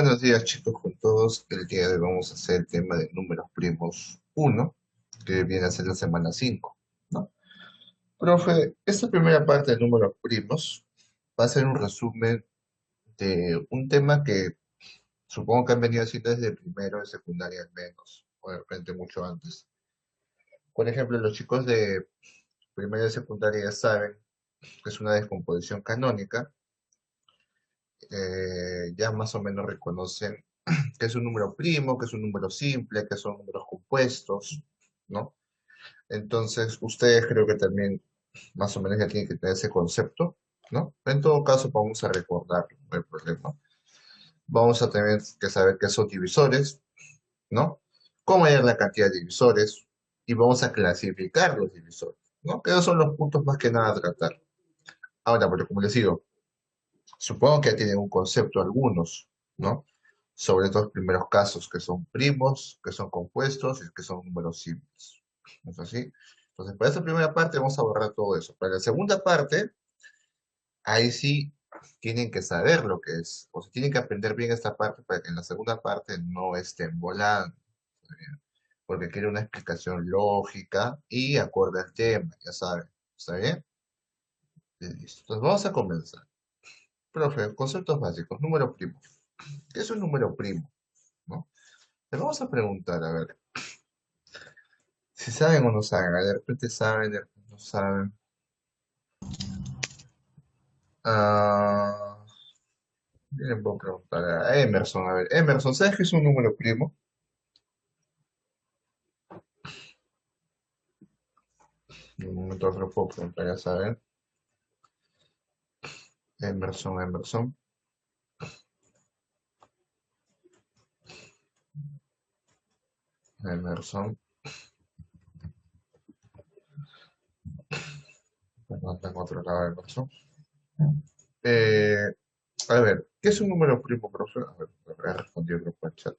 Buenos días chicos con todos. El día de hoy vamos a hacer el tema de números primos uno, que viene a ser la semana 5, ¿no? Profe, esta primera parte de números primos va a ser un resumen de un tema que supongo que han venido haciendo desde primero de secundaria al menos, o de repente mucho antes. Por ejemplo, los chicos de primero de secundaria ya saben que es una descomposición canónica, ya más o menos reconocen que es un número primo, que es un número simple, que son números compuestos, ¿no? Entonces, ustedes creo que también más o menos ya tienen que tener ese concepto, ¿no? En todo caso, vamos a recordarlo, no hay problema. Vamos a tener que saber qué son divisores, ¿no? Cómo hallar la cantidad de divisores y vamos a clasificar los divisores, ¿no? Que esos son los puntos más que nada a tratar. Ahora, pero como les digo, supongo que ya tienen un concepto algunos, ¿no? Sobre estos primeros casos que son primos, que son compuestos y que son números simples. ¿No es así? Entonces, para esa primera parte vamos a borrar todo eso. Para la segunda parte, ahí sí tienen que saber lo que es, o sea, tienen que aprender bien esta parte para que en la segunda parte no estén volando, ¿está bien? Porque quiere una explicación lógica y acorde al tema, ya saben. ¿Está bien? Listo. Entonces vamos a comenzar. Profe, conceptos básicos, número primo. ¿Qué es un número primo? ¿No? Les vamos a preguntar, a ver, si saben o no saben, de repente saben, de repente no saben. Ah, le puedo preguntar a Emerson, a ver, Emerson, ¿sabes qué es un número primo? En un momento otro puedo preguntar, ya saben. Emerson, Emerson, Emerson. Perdón, tengo otro lado de Emerson. Eh, a ver, ¿qué es un número primo, profe? A ver, voy a responder el grupo en chat.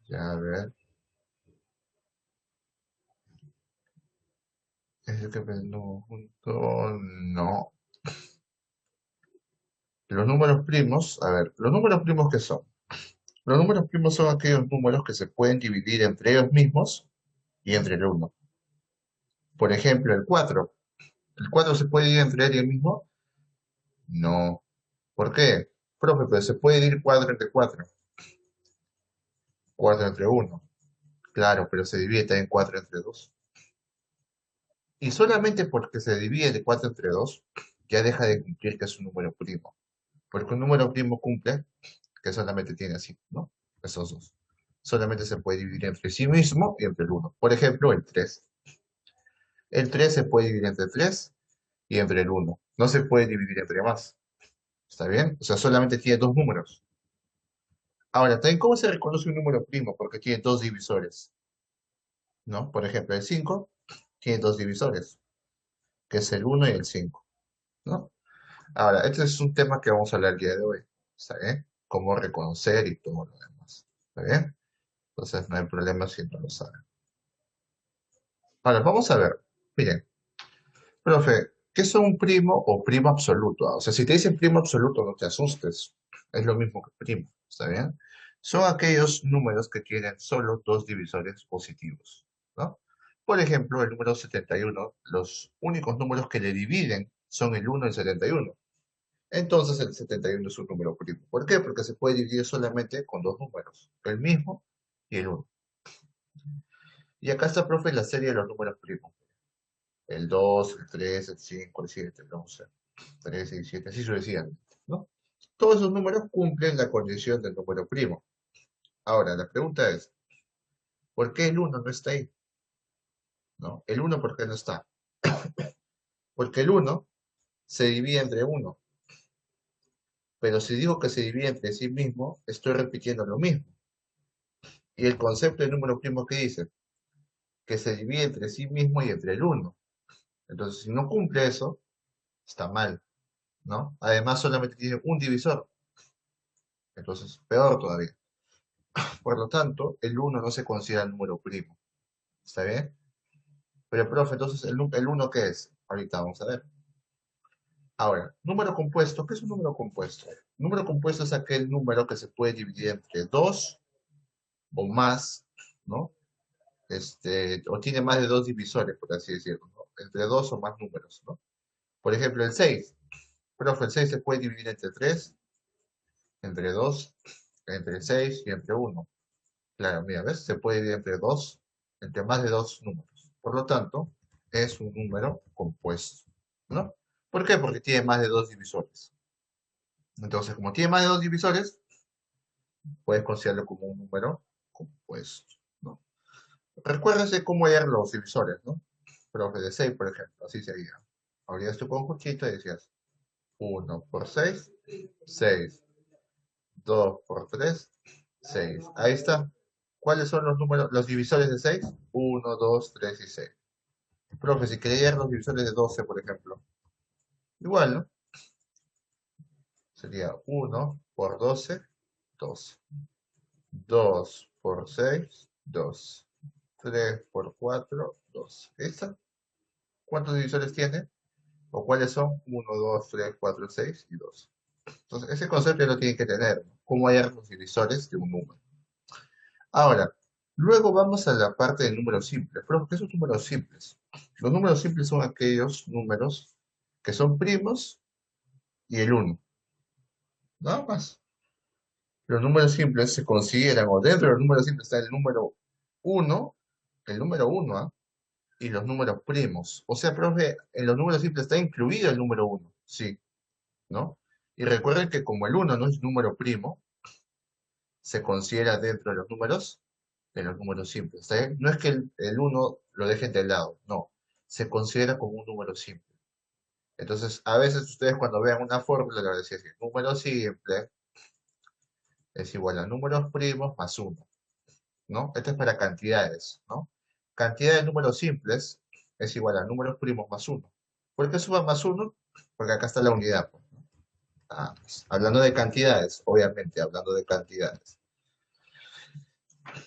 Ya, a ver, ¿es el que aprendemos junto? No. Los números primos, a ver, ¿los números primos qué son? Los números primos son aquellos números que se pueden dividir entre ellos mismos y entre el uno. Por ejemplo, el 4. ¿El 4 se puede dividir entre él y el mismo? No. ¿Por qué? Profe, pero se puede dividir 4 entre 4. 4 entre uno. Claro, pero se divide también 4 entre 2. Y solamente porque se divide de 4 entre 2, ya deja de cumplir que es un número primo. Porque un número primo cumple que solamente tiene así, ¿no? Esos dos. Solamente se puede dividir entre sí mismo y entre el uno. Por ejemplo, el 3. El 3 se puede dividir entre 3 y entre el uno. No se puede dividir entre más. ¿Está bien? O sea, solamente tiene dos números. Ahora, también, ¿cómo se reconoce un número primo? Porque tiene dos divisores, ¿no? Por ejemplo, el 5 tiene dos divisores, que es el uno y el 5, ¿no? Ahora, este es un tema que vamos a hablar el día de hoy, ¿está bien? Cómo reconocer y todo lo demás, ¿está bien? Entonces, no hay problema si no lo saben. Ahora, vamos a ver. Miren, profe, ¿qué son un primo o primo absoluto? O sea, si te dicen primo absoluto, no te asustes. Es lo mismo que primo, ¿está bien? Son aquellos números que tienen solo dos divisores positivos, ¿no? Por ejemplo, el número 71, los únicos números que le dividen son el uno y el 71. Entonces el 71 es un número primo. ¿Por qué? Porque se puede dividir solamente con dos números, el mismo y el uno. Y acá está, profe, la serie de los números primos. El 2, el 3, el 5, el 7, el 11, 13 y 7, así sucesivamente, ¿no? Todos esos números cumplen la condición del número primo. Ahora, la pregunta es, ¿por qué el uno no está ahí? ¿No? El uno, ¿por qué no está? Porque el uno se divide entre uno, pero si digo que se divide entre sí mismo, estoy repitiendo lo mismo. Y el concepto de número primo, ¿qué dice? Que se divide entre sí mismo y entre el uno. Entonces, si no cumple eso, está mal, ¿no? Además, solamente tiene un divisor, entonces peor todavía. Por lo tanto, el uno no se considera el número primo. ¿Está bien? Pero, profe, entonces, ¿el uno qué es? Ahorita vamos a ver. Ahora, número compuesto, ¿qué es un número compuesto? Número compuesto es aquel número que se puede dividir entre dos o más, ¿no? O tiene más de dos divisores, por así decirlo, ¿no? Entre dos o más números, ¿no? Por ejemplo, el 6. Profe, el 6 se puede dividir entre 3, entre 2, entre 6 y entre uno. Claro, mira, ¿ves? Se puede dividir entre dos, entre más de dos números. Por lo tanto, es un número compuesto, ¿no? ¿Por qué? Porque tiene más de dos divisores. Entonces, como tiene más de dos divisores, puedes considerarlo como un número compuesto, ¿no? Recuérdase cómo eran los divisores, ¿no? Profe de 6, por ejemplo, así sería. Abrías tu conjuntito y decías uno por 6, 6. 2 por 3, 6. Ahí está. ¿Cuáles son los números, los divisores de 6? 1, 2, 3 y 6. Profe, si quería los divisores de 12, por ejemplo. Igual, ¿no? Sería 1 por 12, 12. 2 por 6, 2. 3 por 4, 2. ¿Está? ¿Cuántos divisores tiene? ¿O cuáles son? 1, 2, 3, 4, 6 y 2. Entonces, ese concepto ya lo tienen que tener, ¿no? ¿Cómo hallar los divisores de un número? Ahora, luego vamos a la parte de números simples. Pero, ¿qué son números simples? Los números simples son aquellos números que son primos y el uno. Nada más. Los números simples se consideran, o dentro de los números simples está uno, el número uno, ¿ah? Y los números primos. O sea, profe, en los números simples está incluido el número uno, sí, ¿no? Y recuerden que como el uno no es número primo, se considera dentro de los números simples. ¿Está bien? No es que el 1 lo dejen de lado, no. Se considera como un número simple. Entonces, a veces ustedes cuando vean una fórmula le van a decir que número simple es igual a números primos más uno, ¿no? Esto es para cantidades, ¿no? Cantidad de números simples es igual a números primos más uno. ¿Por qué suman más uno? Porque acá está la unidad, pues. Ah, pues, hablando de cantidades, obviamente, hablando de cantidades.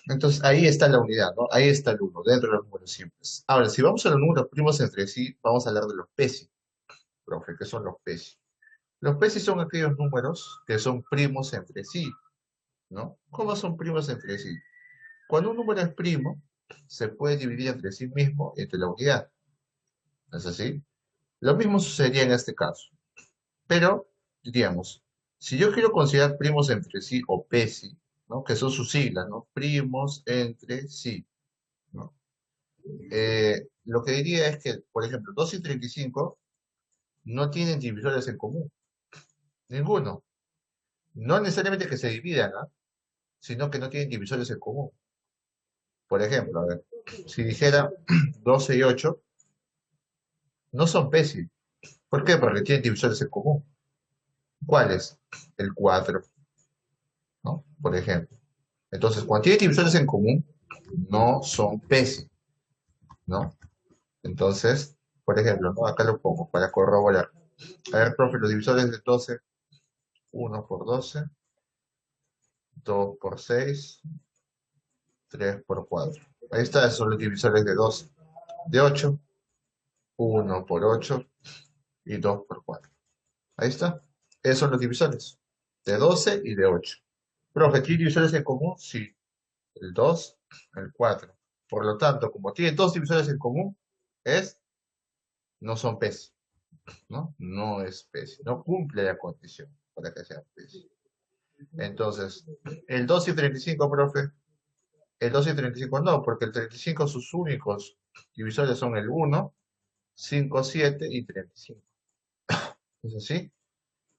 Entonces ahí está la unidad, ¿no? Ahí está el uno dentro de los números simples. Ahora, si vamos a los números primos entre sí, vamos a hablar de los PESI, profe, ¿qué son los PESI? Los PESI son aquellos números que son primos entre sí, ¿no? ¿Cómo son primos entre sí? Cuando un número es primo, se puede dividir entre sí mismo y entre la unidad, ¿no es así? Lo mismo sucedería en este caso, pero, diríamos, si yo quiero considerar primos entre sí o PESI, ¿no? Que son sus siglas, ¿no? Primos entre sí, ¿no? Lo que diría es que, por ejemplo, 2 y 35 no tienen divisores en común, ninguno. No necesariamente que se dividan, ¿ah? Sino que no tienen divisores en común. Por ejemplo, a ver, si dijera 12 y 8, no son PESI. ¿Por qué? Porque tienen divisores en común. ¿Cuáles? El 4, ¿no? Por ejemplo. Entonces, cuando tienen divisores en común, no son PESI, ¿no? Entonces, por ejemplo, ¿no? Acá lo pongo para corroborar. A ver, profe, los divisores de 12, 1 por 12, 2 por 6, 3 por 4. Ahí está, esos son los divisores de 2, de 8, 1 por 8 y 2 por 4. Ahí está. Esos son los divisores, de 12 y de 8. Profe, ¿tiene divisores en común? Sí, el 2, el 4. Por lo tanto, como tiene dos divisores en común, no son PES, ¿no? No es PES, no cumple la condición para que sea PES. Entonces, el 2 y 35, profe, el 2 y 35 no, porque el 35 sus únicos divisores son el 1, 5, 7 y 35. ¿Es así?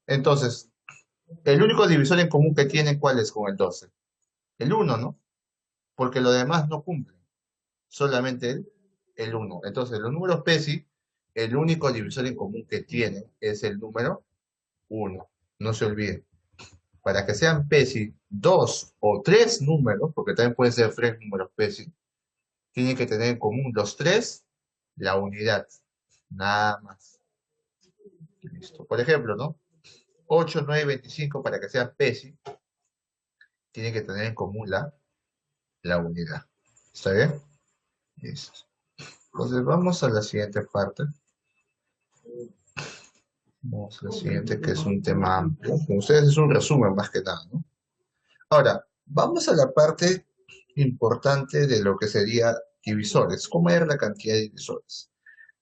Entonces, el único divisor en común que tienen, ¿cuál es con el 12? El 1, ¿no? Porque lo demás no cumplen, solamente el 1. Entonces, los números PESI, el único divisor en común que tienen es el número 1. No se olviden. Para que sean PESI 2 o 3 números, porque también pueden ser 3 números PESI, tienen que tener en común los tres la unidad. Nada más. Listo. Por ejemplo, ¿no? 8, 9, 25 para que sean PESI, tienen que tener en común la unidad. ¿Está bien? Listo. Entonces vamos a la siguiente parte. Vamos a la siguiente, que es un tema amplio. Con ustedes es un resumen más que nada, ¿no? Ahora, vamos a la parte importante de lo que sería divisores. ¿Cómo era la cantidad de divisores?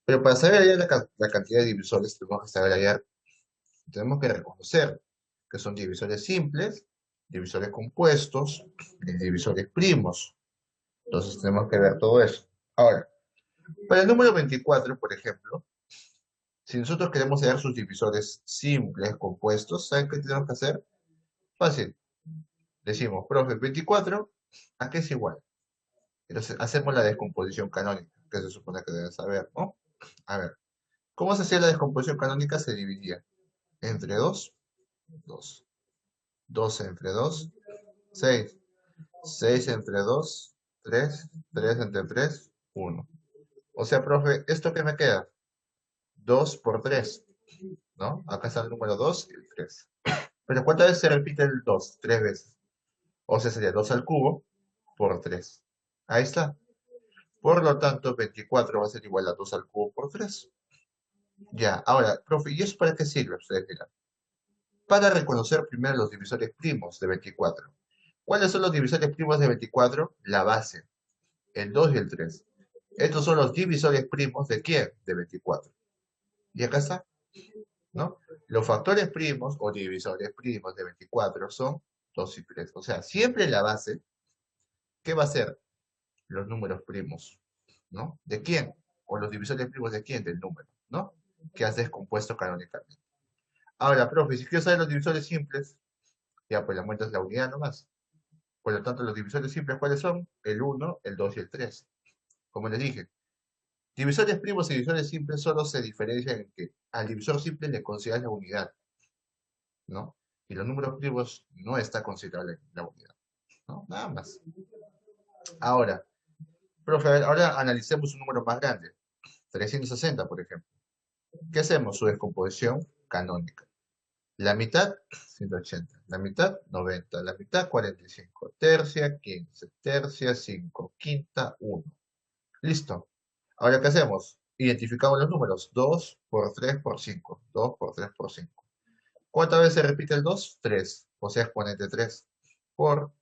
Pero para saber hallar la cantidad de divisores, tenemos que saber hallar, tenemos que reconocer que son divisores simples, divisores compuestos y divisores primos. Entonces tenemos que ver todo eso. Ahora, para el número 24, por ejemplo, si nosotros queremos hallar sus divisores simples, compuestos, ¿saben qué tenemos que hacer? Fácil. Decimos, profe, 24, ¿a qué es igual? Entonces hacemos la descomposición canónica, que se supone que deben saber, ¿no? A ver, ¿cómo se hacía la descomposición canónica? Se dividía entre 2, 2, 12 entre 2, 6, 6 entre 2, 3, 3 entre 3, 1. O sea, profe, ¿esto qué me queda? 2 por 3, ¿no? Acá está el número 2 y el 3. Pero ¿cuántas veces se repite el 2? 3 veces. O sea, sería 2 al cubo por 3. Ahí está. Por lo tanto, 24 va a ser igual a 2 al cubo por 3. Ya, ahora, profe, ¿y eso para qué sirve? Ustedes dirán. Para reconocer primero los divisores primos de 24. ¿Cuáles son los divisores primos de 24? La base, el 2 y el 3. Estos son los divisores primos de ¿quién? De 24. Y acá está, ¿no? Los factores primos o divisores primos de 24 son 2 y 3. O sea, siempre la base, ¿qué va a ser? Los números primos, ¿no? ¿De quién? O los divisores primos de quién? Del número, ¿no? Que has descompuesto canónicamente. Ahora, profe, si quiero saber los divisores simples, ya pues le aumentas la unidad nomás. Por lo tanto, los divisores simples, ¿cuáles son? El 1, el 2 y el 3. Como les dije, divisores primos y divisores simples solo se diferencian en que al divisor simple le consideras la unidad, ¿no? Y los números primos no está considerable la unidad, ¿no? Nada más. Ahora, profe, a ver, ahora analicemos un número más grande. 360, por ejemplo. ¿Qué hacemos? Su descomposición canónica. La mitad, 180. La mitad, 90. La mitad, 45. Tercia, 15. Tercia, 5. Quinta, 1. Listo. Ahora, ¿qué hacemos? Identificamos los números. 2 por 3 por 5. 2 por 3 por 5. ¿Cuántas veces se repite el 2? 3. O sea, exponente 3. Por.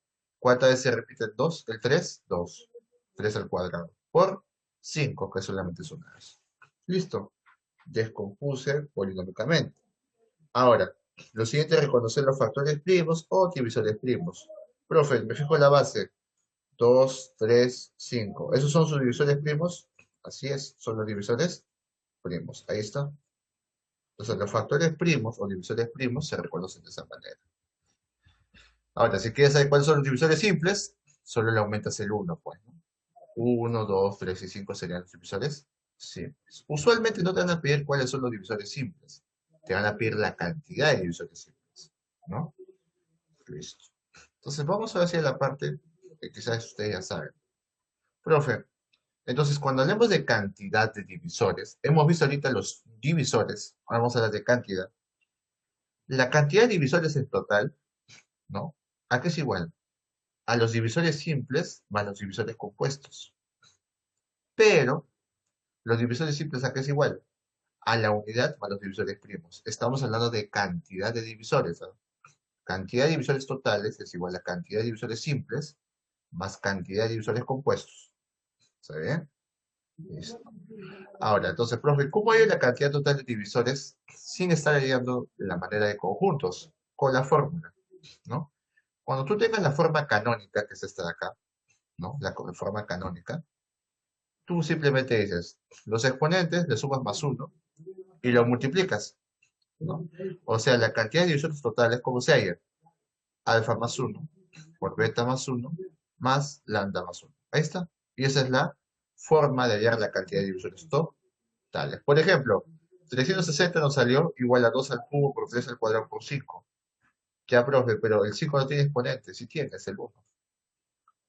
¿Cuántas veces se repite el 2? El 3, 2. 3 al cuadrado. Por 5, que solamente es una vez. Listo. Descompuse polinómicamente. Ahora, lo siguiente es reconocer los factores primos o divisores primos. Profe, me fijo en la base. 2, 3, 5. ¿Esos son sus divisores primos? Así es, son los divisores primos. Ahí está. Entonces, los factores primos o divisores primos se reconocen de esa manera. Ahora, si quieres saber cuáles son los divisores simples, solo le aumentas el 1, pues, ¿no? 1, 2, 3 y 5 serían los divisores simples. Usualmente no te van a pedir cuáles son los divisores simples. Te van a pedir la cantidad de divisores simples, ¿no? Listo. Entonces, vamos a ver hacia la parte que quizás ustedes ya saben. Profe, entonces cuando hablemos de cantidad de divisores, hemos visto ahorita los divisores, ahora vamos a hablar de cantidad. La cantidad de divisores en total, ¿no? ¿A qué es igual? A los divisores simples más los divisores compuestos. Pero los divisores simples, ¿a qué es igual? A la unidad más los divisores primos. Estamos hablando de cantidad de divisores, ¿no? Cantidad de divisores totales es igual a cantidad de divisores simples más cantidad de divisores compuestos. ¿Está bien? Listo. Ahora, entonces, profe, ¿cómo hay la cantidad total de divisores sin estar hallando la manera de conjuntos? Con la fórmula, ¿no? Cuando tú tengas la forma canónica, que es esta de acá, ¿no? La forma canónica, tú simplemente dices, los exponentes le sumas más uno y lo multiplicas, ¿no? O sea, la cantidad de divisores totales, ¿cómo se halla? Alfa más uno por beta más uno más lambda más uno. Ahí está. Y esa es la forma de hallar la cantidad de divisores totales. Por ejemplo, 360 nos salió igual a 2 al cubo por 3 al cuadrado por 5. Ya, profe, pero el 5 no tiene exponente. Sí tiene, es el 1.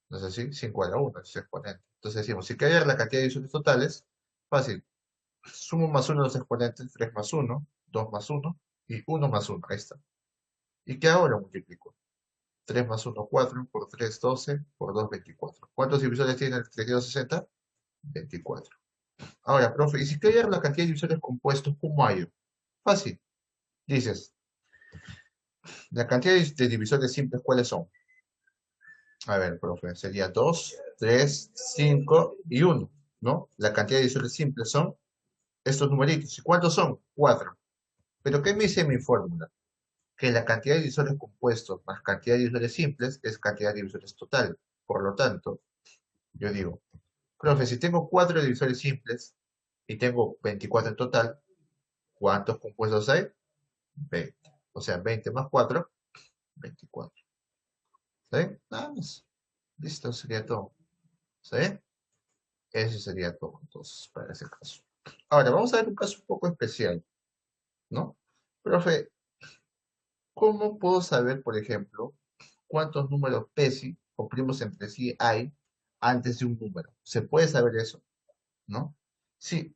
¿No es así? 5 a la 1 es exponente. Entonces decimos, si quiero hallar la cantidad de divisores totales, fácil. Sumo más uno de los exponentes, 3 más uno, 2 más uno y uno más uno. Ahí está. ¿Y qué hago? Lo multiplico. 3 más uno, 4, por 3, 12, por 2, 24. ¿Cuántos divisores tiene el 360? 24. Ahora, profe, y si quiero hallar la cantidad de divisores compuestos, ¿cómo hallo? Fácil. Dices, la cantidad de divisores simples, ¿cuáles son? A ver, profe, sería 2, 3, 5 y uno, ¿no? La cantidad de divisores simples son estos numeritos. ¿Y cuántos son? 4. ¿Pero qué me dice mi fórmula? Que la cantidad de divisores compuestos más cantidad de divisores simples es cantidad de divisores total. Por lo tanto, yo digo, profe, si tengo 4 divisores simples y tengo 24 en total, ¿cuántos compuestos hay? 20. O sea, 20 más 4, 24. ¿Sí? Nada más. Listo, sería todo. ¿Sí? Eso sería todo, entonces, para ese caso. Ahora, vamos a ver un caso un poco especial, ¿no? Profe, ¿cómo puedo saber, por ejemplo, cuántos números PESI o primos entre sí hay antes de un número? ¿Se puede saber eso? ¿No? Sí,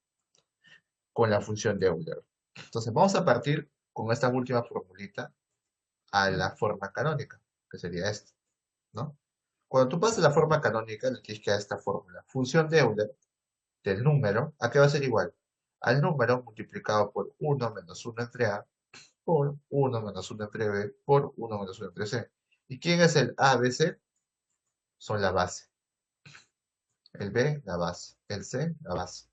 con la función de Euler. Entonces, vamos a partir con esta última formulita a la forma canónica, que sería esta, ¿no? Cuando tú pasas la forma canónica, le tienes que dar esta fórmula. Función de Euler del número, ¿a qué va a ser igual? Al número multiplicado por uno menos uno entre A por uno menos uno entre B por uno menos uno entre C. ¿Y quién es el A, B, C? Son la base. El B, la base. El C, la base.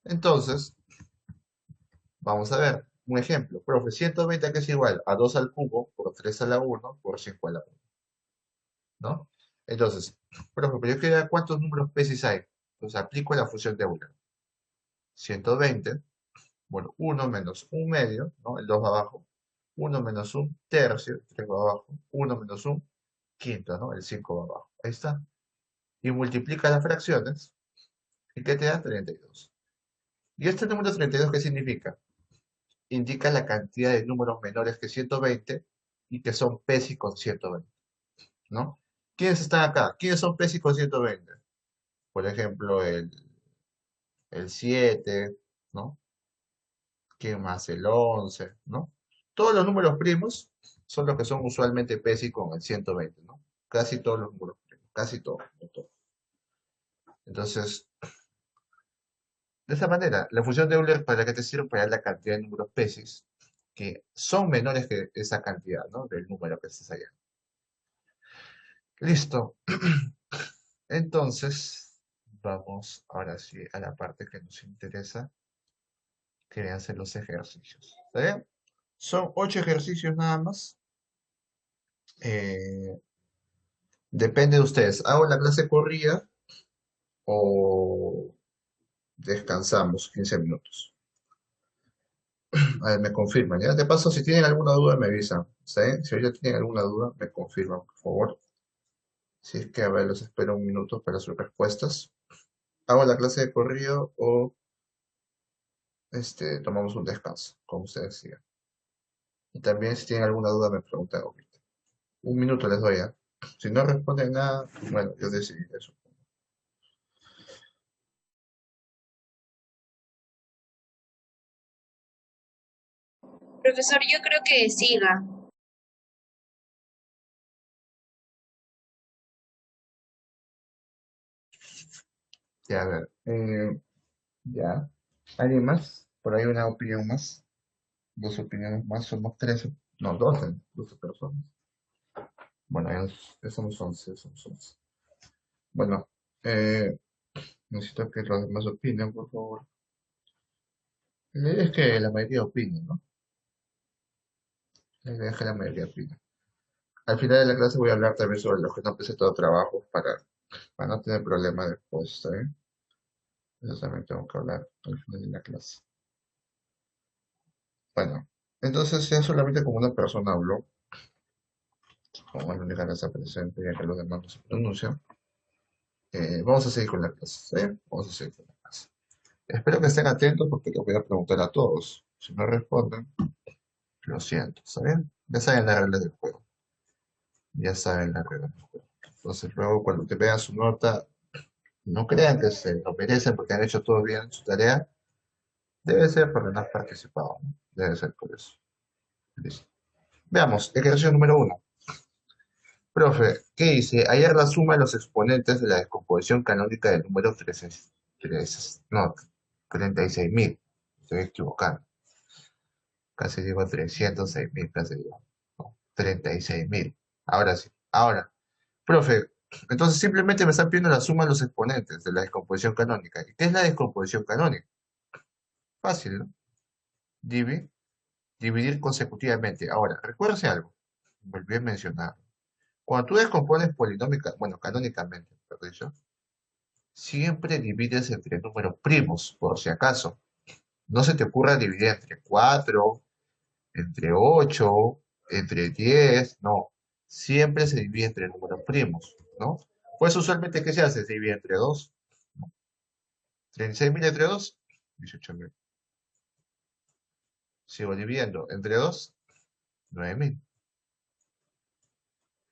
Entonces, vamos a ver un ejemplo. Profe, 120 que es igual a 2 al cubo por 3 a la uno por 5 a la uno, ¿no? Entonces, profe, pero yo quiero ver cuántos números pesis hay. Entonces aplico la función de Euler. 120, bueno, uno menos un medio, ¿no? El 2 va abajo. Uno menos un tercio, el 3 va abajo. Uno menos un quinto, ¿no? El 5 va abajo. Ahí está. Y multiplica las fracciones. ¿Y qué te da? 32. ¿Y este número 32 qué significa? Indica la cantidad de números menores que 120 y que son PESI con 120, ¿no? ¿Quiénes están acá? ¿Quiénes son PESI con 120? Por ejemplo, el 7, ¿no? ¿Quién más? El 11, ¿no? Todos los números primos son los que son usualmente PESI con el 120, ¿no? Casi todos los números primos, casi todos, no todos. Entonces, de esa manera, la función de Euler, ¿para qué te sirve? Para la cantidad de números PESIs que son menores que esa cantidad, ¿no? Del número que estés allá. Listo. Entonces, vamos ahora sí a la parte que nos interesa, que hacen los ejercicios. ¿Está bien? Son 8 ejercicios nada más. Eh, Depende de ustedes. ¿Hago la clase corrida o descansamos 15 minutos? A ver, me confirman. Ya de paso, si tienen alguna duda, me avisan. ¿Está bien? Si ya tienen alguna duda, me confirman, por favor. Si es que, a ver, los espero un minuto para sus respuestas. ¿Hago la clase de corrido o tomamos un descanso, como ustedes digan? Y también si tienen alguna duda me preguntan ahorita. Un minuto les doy ya. Si no responden nada, bueno, yo decidí eso. Profesor, yo creo que siga. Ya, a ver. Ya. ¿Alguien más? Por ahí una opinión más. Dos opiniones más. Somos 13. No, 12 personas. Bueno, ya somos 11. Somos 11. Bueno, eh, necesito que los demás opinen, por favor. La idea es que la mayoría opine, ¿no? La idea es que la mayoría opine. Al final de la clase voy a hablar también sobre los que no han presentado trabajos para no tener problemas después, ¿está bien? Eso también tengo que hablar al final de la clase. Bueno, entonces ya solamente como una persona habló, como la única que está presente, ya que los demás no se pronuncian, vamos a seguir con la clase, ¿sí? Vamos a seguir con la clase. Espero que estén atentos porque les voy a preguntar a todos. Si no responden, lo siento, ¿está bien? Ya saben las reglas del juego. Ya saben las reglas del juego. Entonces luego cuando te vean su nota, no crean que se lo merecen porque han hecho todo bien su tarea. Debe ser porque no has participado, ¿no? Debe ser por eso. Listo. Veamos, ejercicio número uno. Profe, ¿qué dice? Hallar la suma de los exponentes de la descomposición canónica del número 13, no, 36.000. Estoy equivocando. Casi digo 306.000, casi digo. No, 36.000. Ahora sí. Ahora, profe, entonces simplemente me están pidiendo la suma de los exponentes de la descomposición canónica. ¿Y qué es la descomposición canónica? Fácil, ¿no? Divi- dividir consecutivamente. Ahora, recuérdese algo. Volví a mencionar. Cuando tú descompones polinómica, bueno, canónicamente, mejor dicho, siempre divides entre números primos, por si acaso. No se te ocurra dividir entre 4, entre 8, entre 10, no. Siempre se divide entre números primos, ¿no? Pues usualmente, ¿qué se hace? Se divide entre 2. 36.000 entre 2, 18.000. Sigo dividiendo entre 2, 9.000,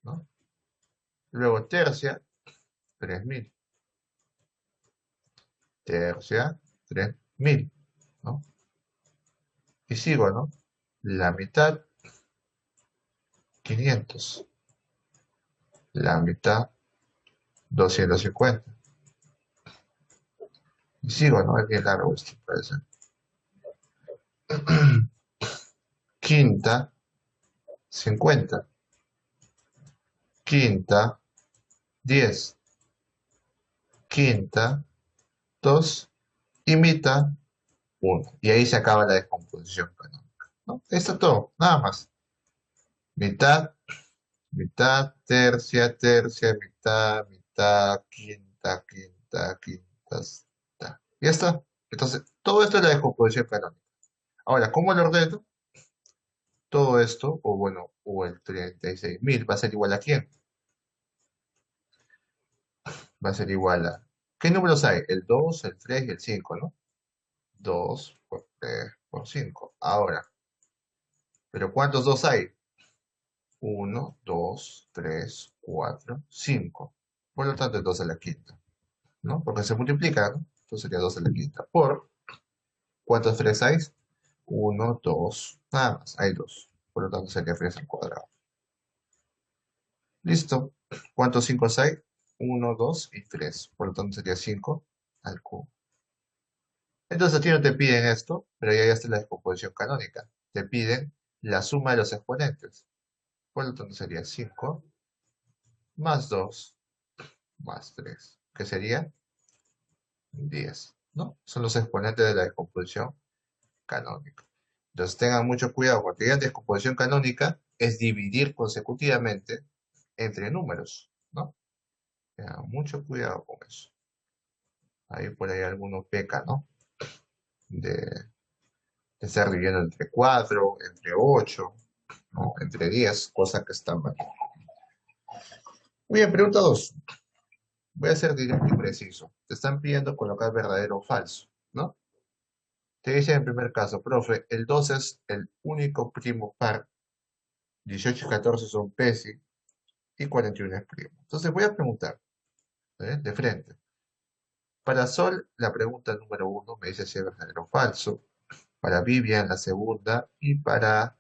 ¿no? Luego tercia, 3.000. Tercia, 3.000, ¿no? Y sigo, ¿no? La mitad, 500. La mitad, 250. Y sigo, ¿no? Es bien largo esto, parece. Quinta, 50. Quinta, 10. Quinta, 2. Y mitad, 1. Y ahí se acaba la descomposición canónica, ¿no? Esto es todo, nada más. Mitad, mitad, tercia, tercia, mitad, mitad, quinta, quinta, quinta. Ya está. Entonces, todo esto es la descomposición canónica. Ahora, ¿cómo lo ordeno? Todo esto, o bueno, o el 36.000 va a ser igual a quién? Va a ser igual a... ¿Qué números hay? El 2, el 3 y el 5, ¿no? 2 por 3 por 5. Ahora, ¿pero cuántos 2 hay? Uno, 2, 3, 4, 5. Por lo tanto, el 2 a la quinta, ¿no? Porque se multiplica, ¿no? Entonces sería 2 a la quinta. Por, ¿cuántos 3 hay? Uno, 2, nada más, hay 2. Por lo tanto, sería 3 al cuadrado. Listo. ¿Cuántos 5 hay? Uno, 2 y 3. Por lo tanto, sería 5 al cubo. Entonces a ti no te piden esto, pero ya está la descomposición canónica. Te piden la suma de los exponentes. Por lo tanto, sería 5 más 2 más 3, que sería 10, ¿no? Son los exponentes de la descomposición canónica. Entonces tengan mucho cuidado, cuando digan descomposición canónica, es dividir consecutivamente entre números, ¿no? Tengan mucho cuidado con eso. Ahí por ahí alguno peca, ¿no? De estar dividiendo entre 4, entre 8, ¿no? Entre 10, cosa que está mal. Muy bien, pregunta 2. Voy a ser directo y preciso. Te están pidiendo colocar verdadero o falso, ¿no? Te dice en primer caso, profe, el 2 es el único primo par, 18 y 14 son PESI y 41 es primo. Entonces voy a preguntar, de frente. Para Sol, la pregunta número 1 me dice si es verdadero o falso. Para Vivian, la segunda. Y para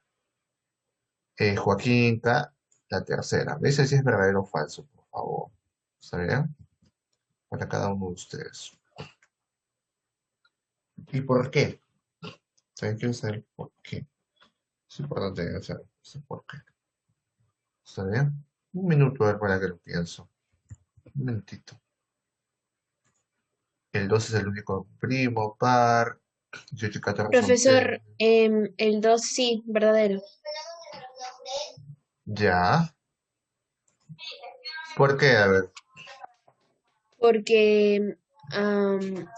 Joaquín K, la tercera. Me dice si es verdadero o falso, por favor. ¿Está bien? Para cada uno de ustedes. ¿Y por qué? ¿Saben? Quiero saber por qué. Es importante saber por qué. ¿Está bien? Un minuto a ver para que lo pienso. Un minutito. El 2 es el único primo, par. 18 y 14 son P. Profesor, el 2 sí, verdadero. Ya. ¿Por qué? A ver. Porque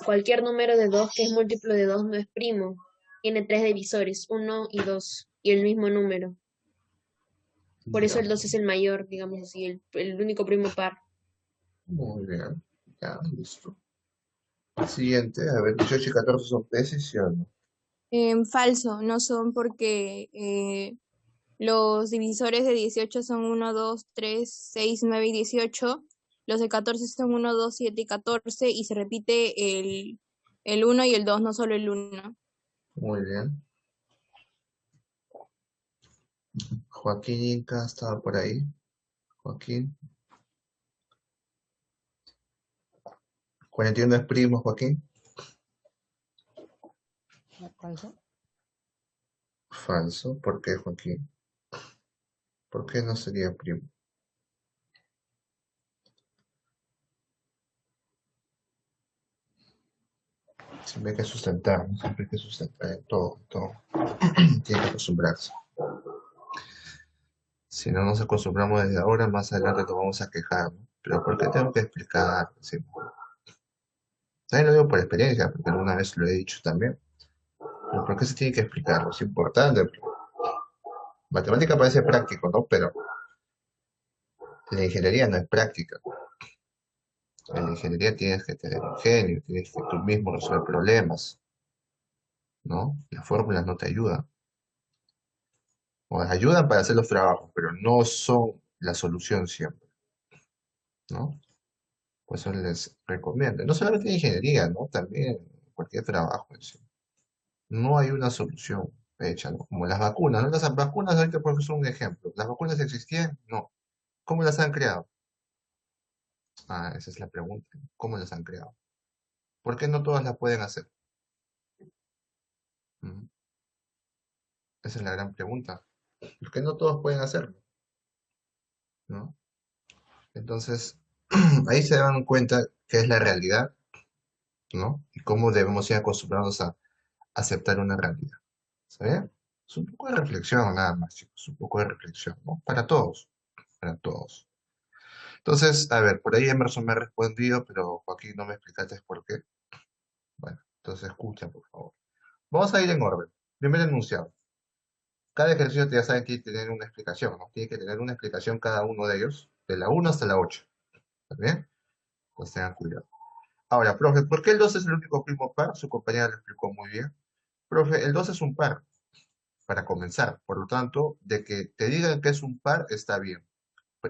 cualquier número de 2 que es múltiplo de 2 no es primo. Tiene tres divisores, uno y 2 y el mismo número. Por eso Ya. el 2 es el mayor, digamos así, el único primo par. Muy bien. Ya, listo. Siguiente. A ver, 18 y 14 son P, ¿sí o no? Falso, no son porque los divisores de 18 son uno, 2, 3, 6, 9 y 18. Los de 14 son uno, 2, 7 y 14 y se repite el uno y el 2, no solo el uno. Muy bien. Joaquín Inca estaba por ahí. Joaquín. 41 es primo, Joaquín. Falso. Falso. ¿Por qué, Joaquín? ¿Por qué no sería primo? Siempre hay que sustentar, ¿no? Siempre hay que sustentar en todo, en todo. Tiene que acostumbrarse. Si no nos acostumbramos desde ahora, más adelante nos vamos a quejar, ¿no? Pero ¿por qué tengo que explicar? Sí. También lo digo por experiencia, porque alguna vez lo he dicho también. Pero ¿por qué se tiene que explicar? Es importante. Matemática parece práctico, ¿no? Pero la ingeniería no es práctica. En la ingeniería tienes que tener ingenio, tienes que tú mismo resolver problemas, ¿no? Las fórmulas no te ayudan. O ayudan para hacer los trabajos, pero no son la solución siempre, ¿no? Por eso les recomiendo. No solamente en ingeniería, ¿no? También en cualquier trabajo en sí. No hay una solución hecha, ¿no? Como las vacunas, ¿no? Las vacunas, ahorita por ejemplo, son un ejemplo. ¿Las vacunas existían? No. ¿Cómo las han creado? Ah, esa es la pregunta. ¿Cómo las han creado? ¿Por qué no todas las pueden hacer? Ujú. Esa es la gran pregunta. ¿Por qué no todos pueden hacerlo? ¿No? Entonces, ahí se dan cuenta qué es la realidad, ¿no? Y cómo debemos ir acostumbrados a aceptar una realidad. ¿Sabes? Es un poco de reflexión nada más, chicos. Un poco de reflexión, ¿no? Para todos. Para todos. Entonces, a ver, por ahí Emerson me ha respondido, pero Joaquín no me explicaste por qué. Bueno, entonces escucha, por favor. Vamos a ir en orden. Primer enunciado. Cada ejercicio ya saben que tiene que tener una explicación, ¿no? Tiene que tener una explicación cada uno de ellos, de la 1 hasta la 8. ¿Está bien? Pues tengan cuidado. Ahora, profe, ¿por qué el 2 es el único primo par? Su compañera lo explicó muy bien. Profe, el 2 es un par, para comenzar. Por lo tanto, de que te digan que es un par, está bien.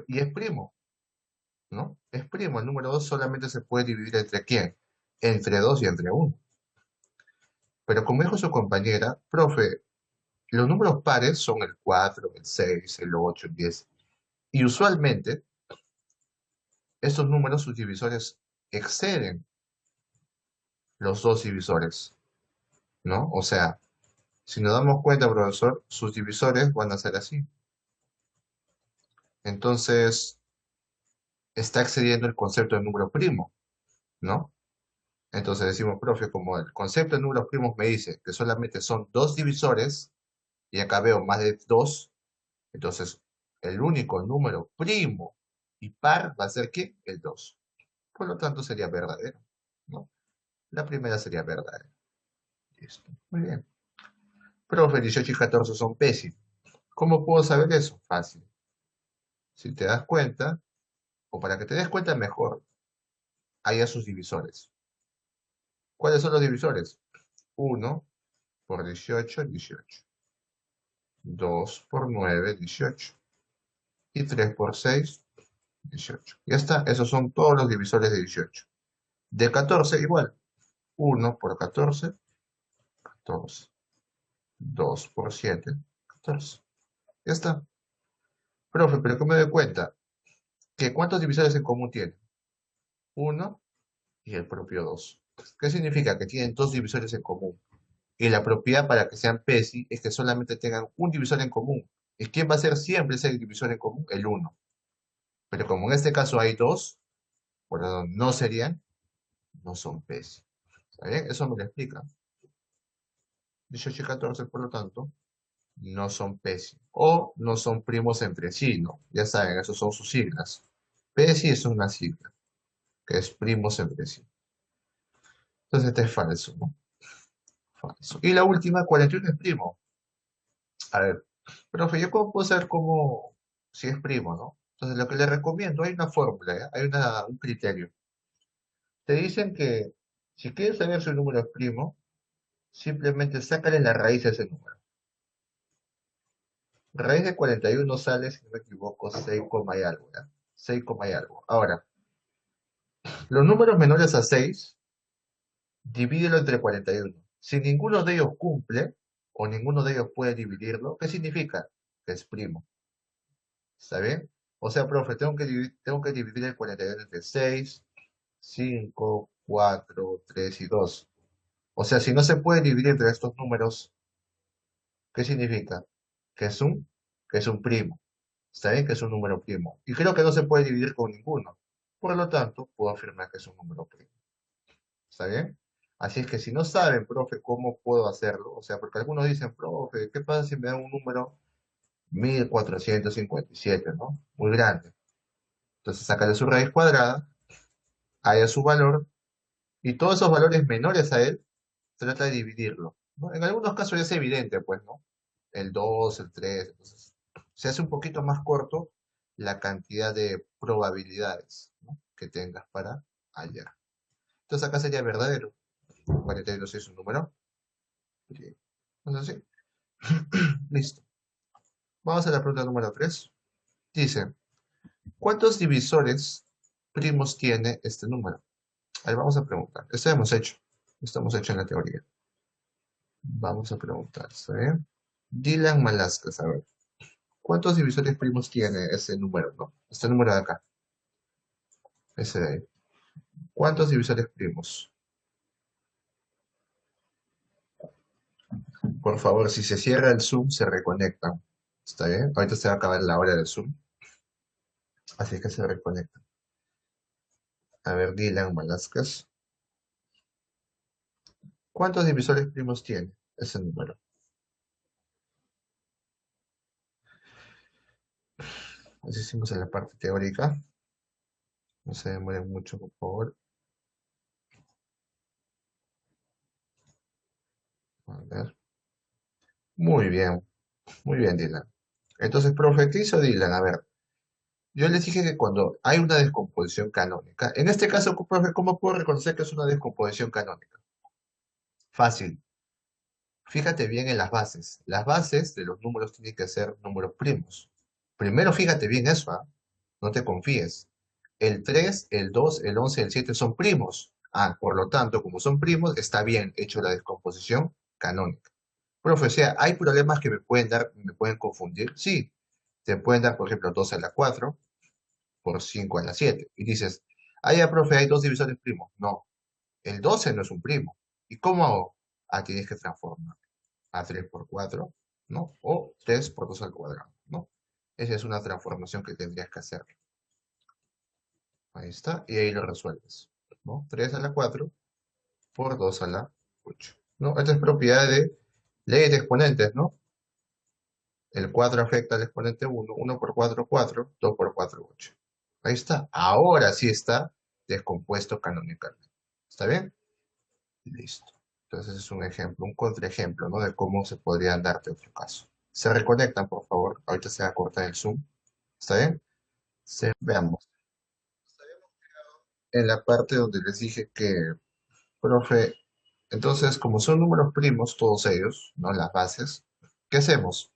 Y es primo, ¿no? Es primo. El número 2 solamente se puede dividir entre quién. Entre 2 y entre uno. Pero como dijo su compañera, profe, los números pares son el 4, el 6, el 8, el 10. Y usualmente, estos números, sus divisores, exceden los dos divisores, ¿no? O sea, si nos damos cuenta, profesor, sus divisores van a ser así. Entonces, está excediendo el concepto de número primo, ¿no? Entonces decimos, profe, como el concepto de números primos me dice que solamente son dos divisores, y acá veo más de dos, entonces el único número primo y par va a ser ¿qué? El 2. Por lo tanto, sería verdadero, ¿no? La primera sería verdadera. Listo. Muy bien. Profe, 18 y 14 son pésimos. ¿Cómo puedo saber eso? Fácil. Si te das cuenta, o para que te des cuenta mejor, hay a sus divisores. ¿Cuáles son los divisores? 1 por 18, 18. 2 por 9, 18. Y 3 por 6, 18. Ya está, esos son todos los divisores de 18. De 14 igual. 1 por 14, 14. 2 por 7, 14. Ya está. Profe, pero ¿cómo me doy cuenta? ¿Que cuántos divisores en común tiene? 1 y el propio 2. ¿Qué significa? Que tienen dos divisores en común. Y la propiedad para que sean PESI es que solamente tengan un divisor en común. ¿Y quién va a ser siempre ese divisor en común? El 1. Pero como en este caso hay dos, por lo tanto no serían, no son PESI. ¿Está bien? Eso me lo explica. 18 y 14, por lo tanto, no son PESI. O no son primos entre sí, ¿no? Ya saben, esos son sus siglas. PESI es una sigla, que es primos entre sí. Entonces este es falso, ¿no? Falso. Y la última, 41 es primo. A ver, profe, ¿yo cómo puedo saber cómo, si es primo, ¿no? Entonces lo que le recomiendo, hay una fórmula, ¿ya? Hay un criterio. Te dicen que si quieres saber si un número es primo, simplemente sácale la raíz a ese número. Raíz de 41 sale, si no me equivoco, 6, y algo, ¿ya? 6, y algo. Ahora, los números menores a 6, divídelo entre 41. Si ninguno de ellos cumple, o ninguno de ellos puede dividirlo, ¿qué significa? Que es primo. ¿Está bien? O sea, profe, tengo que dividir el 41 entre 6, 5, 4, 3 y 2. O sea, si no se puede dividir entre estos números, ¿Qué significa? Que es un primo. ¿Está bien? Que es un número primo. Y creo que no se puede dividir con ninguno. Por lo tanto, puedo afirmar que es un número primo. ¿Está bien? Así es que si no saben, profe, cómo puedo hacerlo, o sea, porque algunos dicen, profe, ¿qué pasa si me dan un número 1457, ¿no? Muy grande. Entonces, sácale su raíz cuadrada, haya su valor, y todos esos valores menores a él, trata de dividirlo, ¿no? En algunos casos ya es evidente, pues, ¿no? El 2, el 3, entonces se hace un poquito más corto la cantidad de probabilidades, ¿no?, que tengas para hallar. Entonces acá sería verdadero. 42 es un número. Sí. Entonces sí. Listo. Vamos a la pregunta número 3. Dice, ¿cuántos divisores primos tiene este número? Ahí vamos a preguntar. Esto hemos hecho. Esto hemos hecho en la teoría. Vamos a preguntar, ¿está bien? Dylan Malascas, a ver. ¿Cuántos divisores primos tiene ese número, no? Este número de acá. Ese de ahí. ¿Cuántos divisores primos? Por favor, si se cierra el Zoom, se reconectan. ¿Está bien? Ahorita se va a acabar la hora del Zoom. Así que se reconectan. A ver, Dylan Malascas. ¿Cuántos divisores primos tiene ese número? Así hicimos en la parte teórica. No se demoren mucho, por favor. A ver. Muy bien, Dylan. Entonces, profe, ¿qué hizo Dylan? A ver, yo les dije que cuando hay una descomposición canónica, en este caso, profe, ¿cómo puedo reconocer que es una descomposición canónica? Fácil. Fíjate bien en las bases. Las bases de los números tienen que ser números primos. Primero fíjate bien eso, ¿ah? No te confíes. El 3, el 2, el 11 y el 7 son primos. Ah, por lo tanto, como son primos, está bien hecho la descomposición canónica. Profe, o sea, ¿hay problemas que me pueden confundir? Sí. Te pueden dar, por ejemplo, 2 a la 4 por 5 a la 7. Y dices, ah, ya, profe, hay dos divisores primos. No, el 12 no es un primo. ¿Y cómo hago? Ah, tienes que transformar a 3 por 4, ¿no? O 3 por 2 al cuadrado, ¿no? Esa es una transformación que tendrías que hacer. Ahí está, y ahí lo resuelves, ¿no? 3 a la 4 por 2 a la 8, ¿no? Esta es propiedad de ley de exponentes, ¿no? El 4 afecta al exponente 1, 1 por 4, 4, 2 por 4, 8. Ahí está, ahora sí está descompuesto canónicamente. ¿Está bien? Listo. Entonces es un ejemplo, un contraejemplo, ¿no? De cómo se podrían darte otro caso. Se reconectan, por favor. Ahorita se va a cortar el Zoom. ¿Está bien? Veamos. En la parte donde les dije que, profe, entonces, como son números primos, todos ellos, ¿no? Las bases, ¿qué hacemos?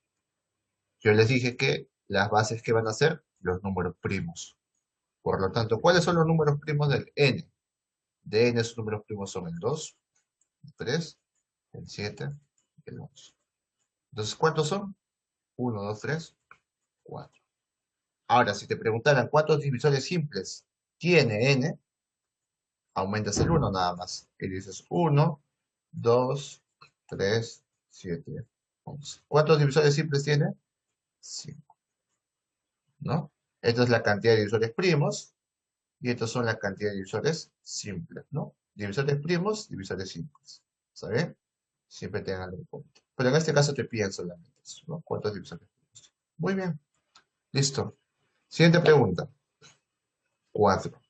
Yo les dije que las bases que van a ser los números primos. Por lo tanto, ¿cuáles son los números primos del n? De n, sus números primos son el 2, el 3, el 7 y el 11. Entonces, ¿cuántos son? 1, 2, 3, 4. Ahora, si te preguntaran cuántos divisores simples tiene n, aumentas el 1 nada más. Y dices 1, 2, 3, 7, 11. ¿Cuántos divisores simples tiene? 5, ¿no? Esta es la cantidad de divisores primos y estos son la cantidad de divisores simples, ¿no? Divisores primos, divisores simples. ¿Está bien? Siempre tengan en cuenta. Pero en este caso te piden solamente eso, ¿no? ¿Cuántos divisores primos? Muy bien. Listo. Siguiente pregunta. 4.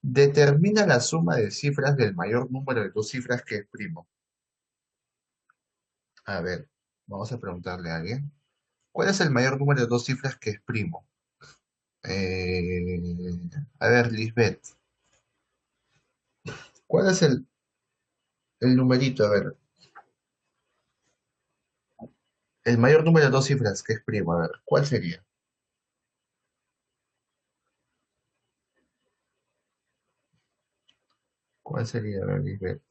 Determina la suma de cifras del mayor número de dos cifras que es primo. A ver, vamos a preguntarle a alguien. ¿Cuál es el mayor número de dos cifras que es primo? A ver, Lisbeth. ¿Cuál es el numerito? A ver, el mayor número de dos cifras que es primo. A ver, ¿cuál sería? ¿Cuál sería? A ver, Lisbeth.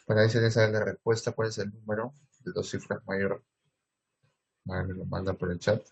Para ver si les sale la respuesta, ¿cuál es el número de dos cifras mayor? A ver, me lo manda por el chat.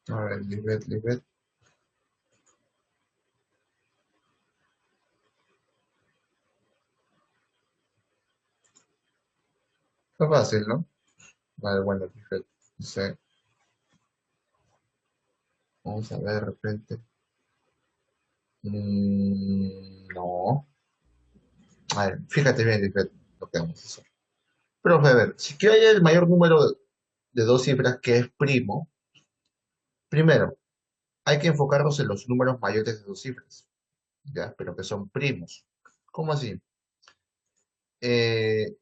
A ver, Lisbeth, Lisbeth. Está fácil, ¿no? Vale, bueno, Lisbeth. Dice, vamos a ver de repente. No. A ver, fíjate bien, Lisbeth, lo que vamos a hacer. Pero, a ver, si quiero hallar el mayor número de dos cifras que es primo, primero, hay que enfocarnos en los números mayores de dos cifras, ¿ya? Pero que son primos. ¿Cómo así? Eh,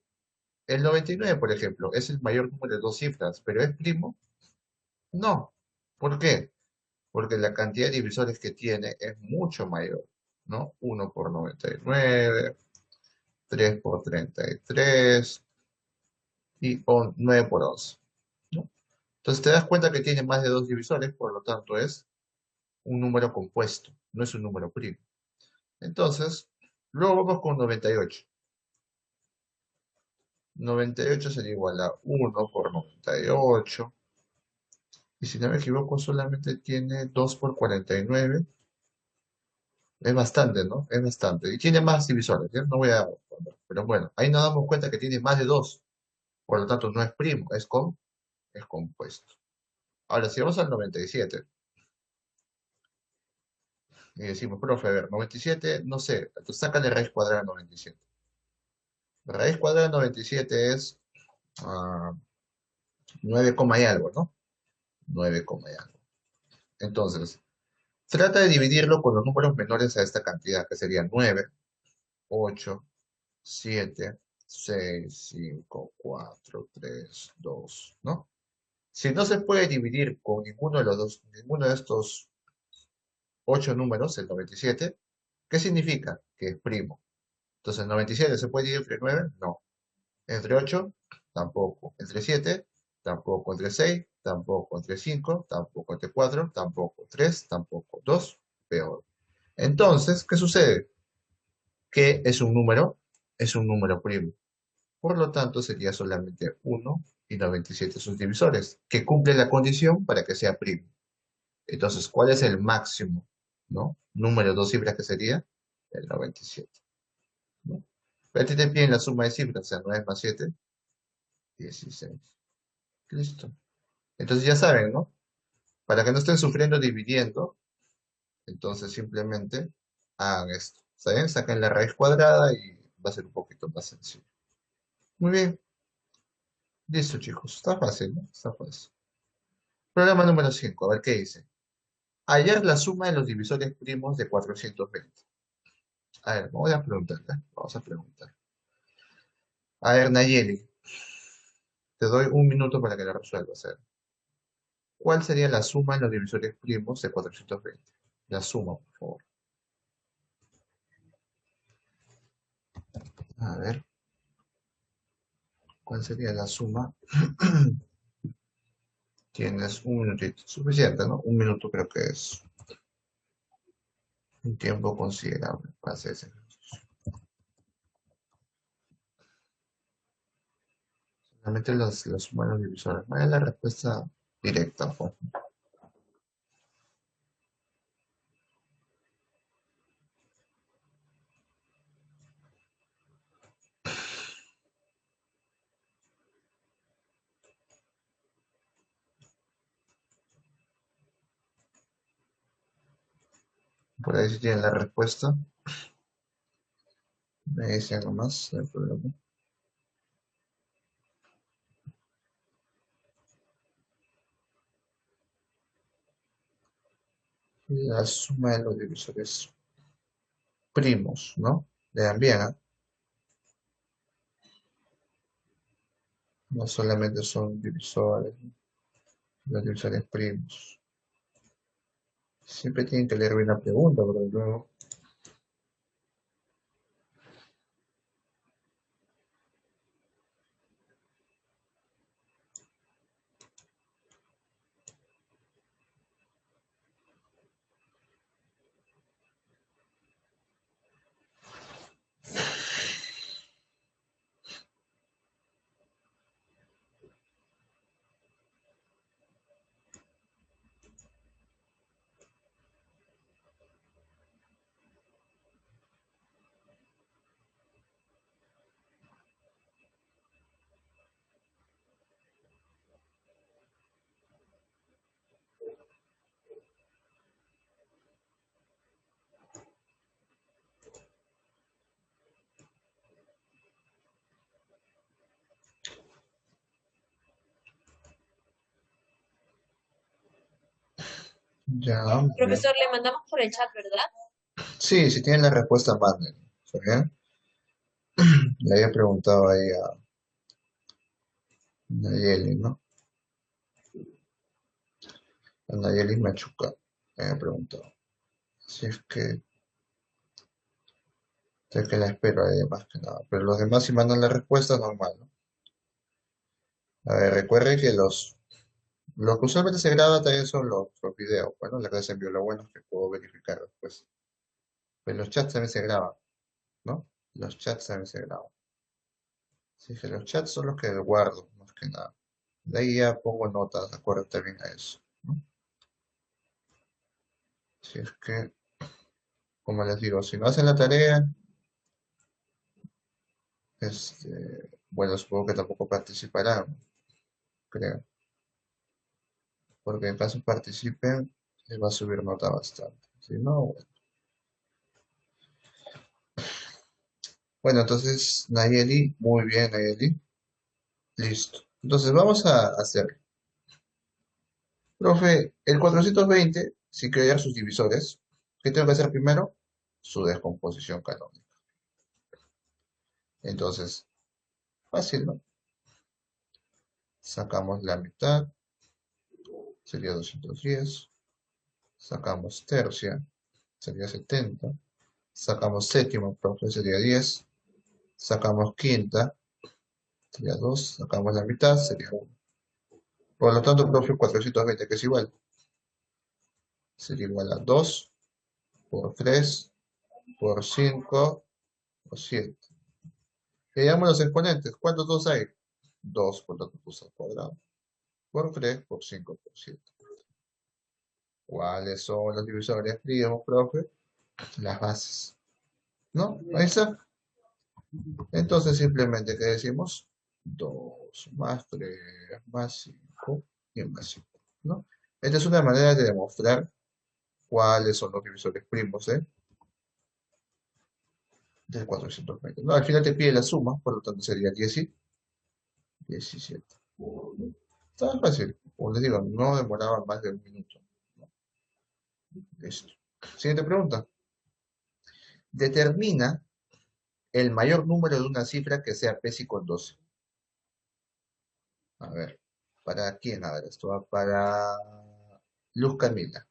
el 99, por ejemplo, es el mayor número de dos cifras, pero ¿es primo? No. ¿Por qué? Porque la cantidad de divisores que tiene es mucho mayor, ¿no? 1 por 99, 3 por 33 y 9 por 11, ¿no? Entonces te das cuenta que tiene más de dos divisores, por lo tanto es un número compuesto, no es un número primo. Entonces, luego vamos con 98. 98 sería igual a 1 por 98. Y si no me equivoco, solamente tiene 2 por 49. Es bastante, ¿no? Es bastante. Y tiene más divisores, ¿ya? No voy a poner. Pero bueno, ahí nos damos cuenta que tiene más de dos. Por lo tanto, no es primo, es compuesto. Ahora, si vamos al 97 y decimos, profe, a ver, 97, no sé, entonces sácale raíz cuadrada de 97. Raíz cuadrada de 97 es 9 coma y algo, ¿no? 9 coma y algo. Entonces, trata de dividirlo con los números menores a esta cantidad, que serían 9, 8, 7, 6, 5, 4, 3, 2, ¿no? Si no se puede dividir con ninguno de estos 8 números, el 97, ¿qué significa? Que es primo. Entonces, el 97 se puede dividir entre 9, no. Entre 8, tampoco. Entre 7, tampoco. Entre 6, tampoco. Entre 5, tampoco. Entre 4, tampoco. 3, tampoco. 2, peor. Entonces, ¿qué sucede? Que es un número primo. Por lo tanto, sería solamente 1 y 97 sus divisores, que cumplen la condición para que sea primo. Entonces, ¿cuál es el máximo, ¿no? Número de dos cifras que sería el 97, ¿no? Pero a ti te piden la suma de cifras, o sea, 9 más 7, 16. Listo. Entonces ya saben, ¿no? Para que no estén sufriendo dividiendo, entonces simplemente hagan esto. ¿Saben? Saquen la raíz cuadrada y va a ser un poquito más sencillo. Muy bien. Listo, chicos. Está fácil, ¿no? Está fácil. Programa número 5. A ver qué dice. Hallar la suma de los divisores primos de 420. A ver, vamos a preguntar, ¿eh? Vamos a preguntar. A ver, Nayeli, te doy un minuto para que la resuelvas. A ver. ¿Cuál sería la suma de los divisores primos de 420? La suma, por favor. A ver, ¿cuál sería la suma? Tienes un minutito. Suficiente, ¿no? Un minuto creo que es un tiempo considerable para hacer ese ejercicio. Solamente los suman los divisores. ¿Cuál es la respuesta directa, Juan? Por ahí si tienen la respuesta. Me dicen nomás, no hay problema. La suma de los divisores primos, ¿no? Vean bien, ¿ah? No solamente son divisores, ¿no? Los divisores primos. Siempre tienen que leer bien la pregunta, porque luego Ya, muy bien. Profesor, le mandamos por el chat, ¿verdad? Sí, si tienen la respuesta, manden. ¿Está bien? Le había preguntado ahí a Nayeli, ¿no? A Nayeli Machuca. Le había preguntado. Así es que la espero ahí más que nada. Pero los demás, si mandan la respuesta, normal, ¿no? A ver, recuerden que lo que usualmente se graba también son los videos. Bueno, la clase en envió lo bueno es que puedo verificar después. Pero los chats también se graban, ¿no? Los chats también se graban. Así que los chats son los que guardo, más que nada. De ahí ya pongo notas, acuérdate bien a eso, ¿no? Si es que, como les digo, si no hacen la tarea, bueno, supongo que tampoco participarán, creo. Porque en caso participen, les va a subir nota bastante. Si no, bueno. Bueno, entonces, Nayeli, muy bien, Nayeli. Listo. Entonces, vamos a hacer. Profe, el 420, si quiero hallar sus divisores, ¿qué tengo que hacer primero? Su descomposición canónica. Entonces, fácil, ¿no? Sacamos la mitad, sería 210. Sacamos tercia, sería 70. Sacamos séptima, profe, sería 10. Sacamos quinta, sería 2. Sacamos la mitad, sería 1. Por lo tanto, profe, 420, que es igual, sería igual a 2 por 3 por 5 por 7. Veamos los exponentes. ¿Cuántos 2 hay? 2 por lo tanto 2 al cuadrado. Por 3 por 5 por 7. ¿Cuáles son los divisores primos, profe? Las bases. ¿No? Ahí está. Entonces simplemente, ¿qué decimos? 2 más 3 más 5 y más 5. ¿No? Esta es una manera de demostrar cuáles son los divisores primos, ¿eh? Del 420. No, al final te pide la suma, por lo tanto sería 10 y 17. Está fácil. Como les digo, no demoraba más de un minuto. Listo. Siguiente pregunta. Determina el mayor número de una cifra que sea Psi con 12. A ver, ¿para quién? A ver, esto va para Luz Camila.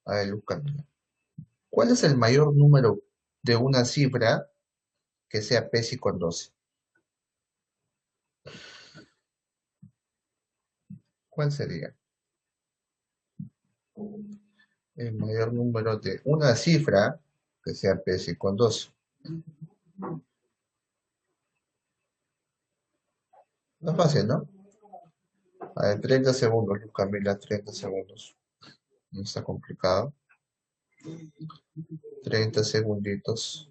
A ver, Luz Camila. ¿Cuál es el mayor número de una cifra que sea Psi con 12? ¿Cuál sería? El mayor número de una cifra que sea Psi con 12. No es fácil, ¿no? A ver, 30 segundos, Luz Camila, 30 segundos. No está complicado. 30 segunditos.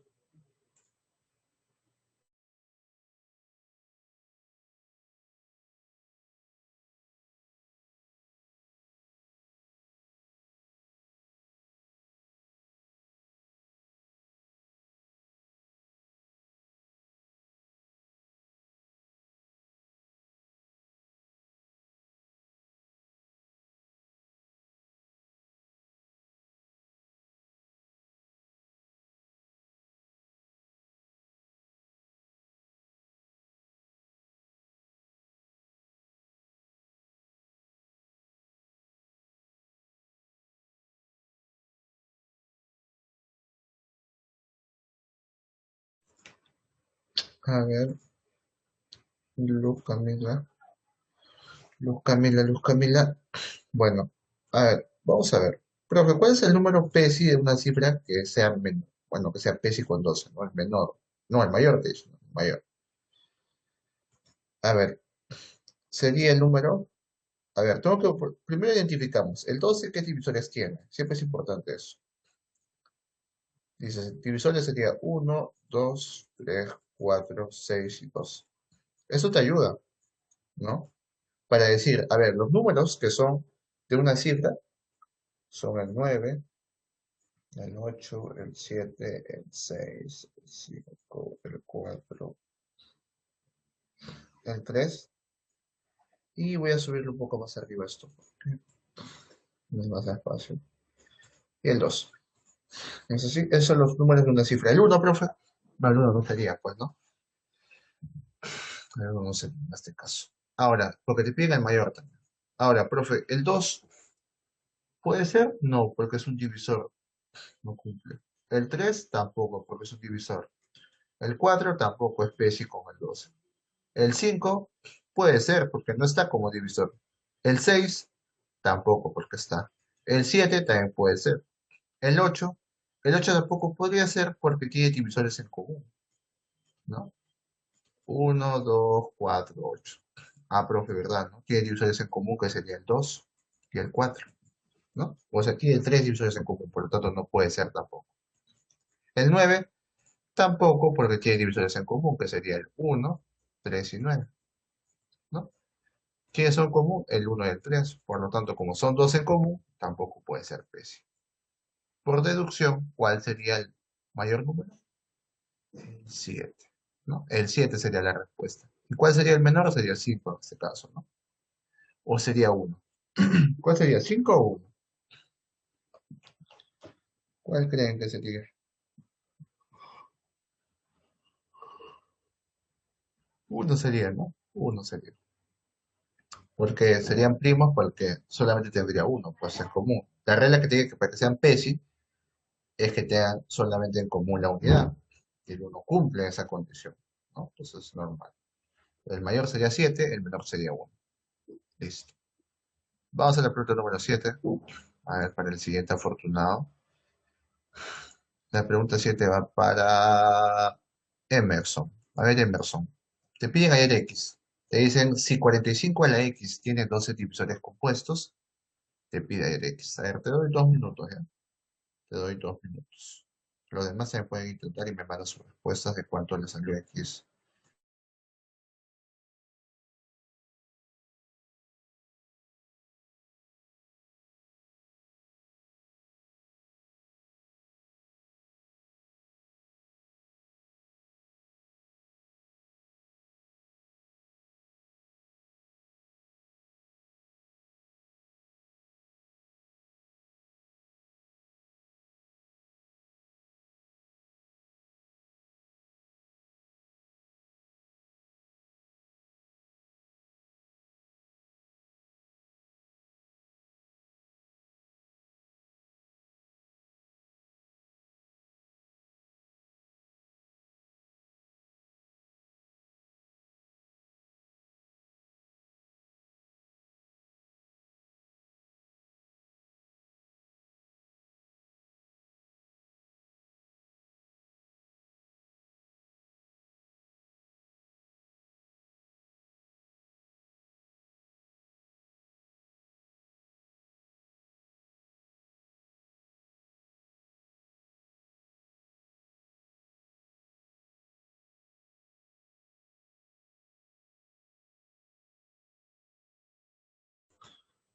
A ver, Luz Camila, Luz Camila, Luz Camila. Bueno, a ver, vamos a ver. Profe, ¿cuál es el número PSI de una cifra que sea menor? Bueno, que sea PSI con 12, ¿no? El menor. No, el mayor de eso, el mayor. A ver, sería el número. A ver, primero identificamos. El 12, ¿qué divisores tiene? Siempre es importante eso. Dice, divisores sería 1, 2, 3, 4, 6 y 2. Eso te ayuda, ¿no? Para decir, a ver, los números que son de una cifra son el 9, el 8, el 7, el 6, el 5, el 4, el 3. Y voy a subirlo un poco más arriba esto, porque no es más despacio. y el 2. Eso sí, esos son los números de una cifra. El 1, profe. No, el 1 no sería, pues, ¿no? El 1 no sería en este caso. Ahora, porque te piden el mayor también. Ahora, profe, ¿el 2 puede ser? No, porque es un divisor. No cumple. El 3 tampoco, porque es un divisor. El 4 tampoco es Pesci con el 12. El 5 puede ser, porque no está como divisor. El 6 tampoco, porque está. El 7 también puede ser. El 8, el 8 tampoco podría ser porque tiene divisores en común, ¿no? 1, 2, 4, 8. Ah, profe, ¿verdad? ¿No? Tiene divisores en común que sería el 2 y el 4, ¿no? O sea, tiene 3 divisores en común, por lo tanto no puede ser tampoco. El 9 tampoco porque tiene divisores en común, que sería el 1, 3 y 9, ¿no? ¿Quiénes son común? El 1 y el 3. Por lo tanto, como son dos en común, tampoco puede ser Pesci. Por deducción, ¿cuál sería el mayor número? El 7, ¿no? El 7 sería la respuesta. ¿Y cuál sería el menor? Sería el 5 en este caso, ¿no? O sería 1. ¿Cuál sería? ¿5 o 1? ¿Cuál creen que sería? 1 sería, ¿no? 1 sería. Porque serían primos porque solamente tendría uno, pues en común. La regla que tiene que para que sean PESI es que tengan solamente en común la unidad. Y el uno cumple esa condición, ¿no? Entonces es normal. El mayor sería 7, el menor sería 1. Listo. Vamos a la pregunta número 7. A ver, para el siguiente afortunado. La pregunta 7 va para Emerson. A ver, Emerson. Te piden ayer X. Te dicen, si 45 a la X tiene 12 divisores compuestos, te pide ayer X. A ver, te doy 2 minutos, ¿ya? Te doy 2 minutos. Los demás se me pueden intentar y me mandan sus respuestas de cuánto le salió X.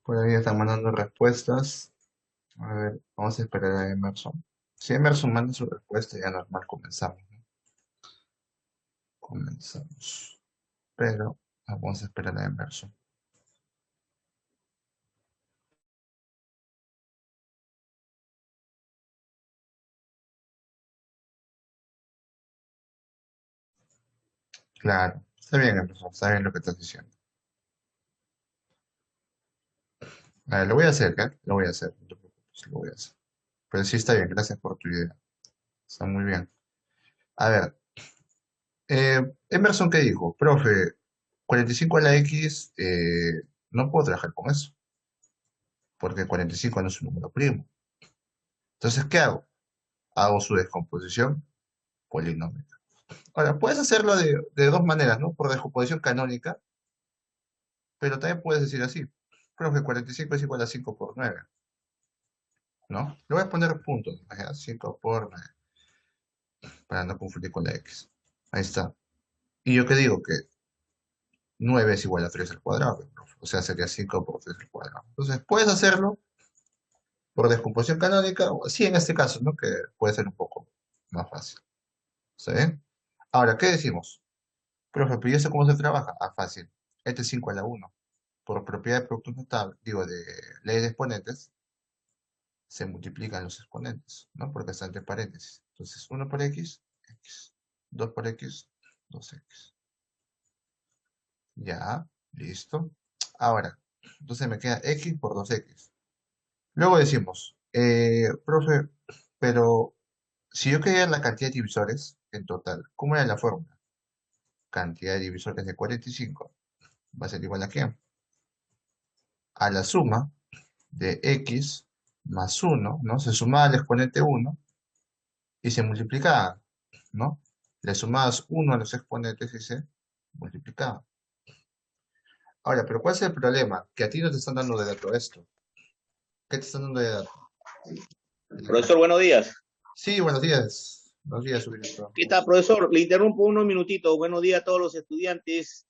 Por ahí están mandando respuestas. A ver, vamos a esperar a Emerson. Si Emerson manda su respuesta, ya normal comenzamos, ¿no? Comenzamos. Pero vamos a esperar a Emerson. Claro, está bien, Emerson, está bien lo que estás diciendo. A ver, lo voy a hacer, ¿eh? Lo voy a hacer, no te preocupes, lo voy a hacer. Pero sí está bien, gracias por tu idea. Está muy bien. A ver, Emerson, ¿qué dijo? Profe, 45 a la X, no puedo trabajar con eso, porque 45 no es un número primo. Entonces, ¿qué hago? Hago su descomposición polinómica. Ahora, puedes hacerlo de dos maneras, ¿no? Por descomposición canónica, pero también puedes decir así. Profe, 45 es igual a 5 por 9, ¿no? Le voy a poner puntos, imagina, 5 por 9, para no confundir con la X. Ahí está. Y yo qué digo que 9 es igual a 3 al cuadrado, profe. O sea, sería 5 por 3 al cuadrado. Entonces, puedes hacerlo por descomposición canónica, o sí en este caso, ¿no? Que puede ser un poco más fácil. ¿Está bien? Ahora, ¿qué decimos? Profe, pero ¿y eso cómo se trabaja? Ah, fácil. Este es 5 a la 1. Por propiedad de productos notables, digo, de ley de exponentes, se multiplican los exponentes, ¿no? Porque está entre paréntesis. Entonces, 1 por x, x. 2 por x, 2x. Ya, listo. Ahora, entonces me queda x por 2x. Luego decimos, profe, pero si yo quería la cantidad de divisores en total, ¿cómo era la fórmula? Cantidad de divisores de 45 va a ser igual a ¿qué? A la suma de x más 1, ¿no? Se sumaba al exponente 1 y se multiplicaba, ¿no? Le sumabas 1 a los exponentes y se multiplicaba. Ahora, pero ¿cuál es el problema? Que a ti no te están dando de dato esto. ¿Qué te están dando de dato? Profesor, buenos días. Sí, buenos días. Buenos días, su director. ¿Qué tal, profesor? Le interrumpo unos minutitos. Buenos días a todos los estudiantes.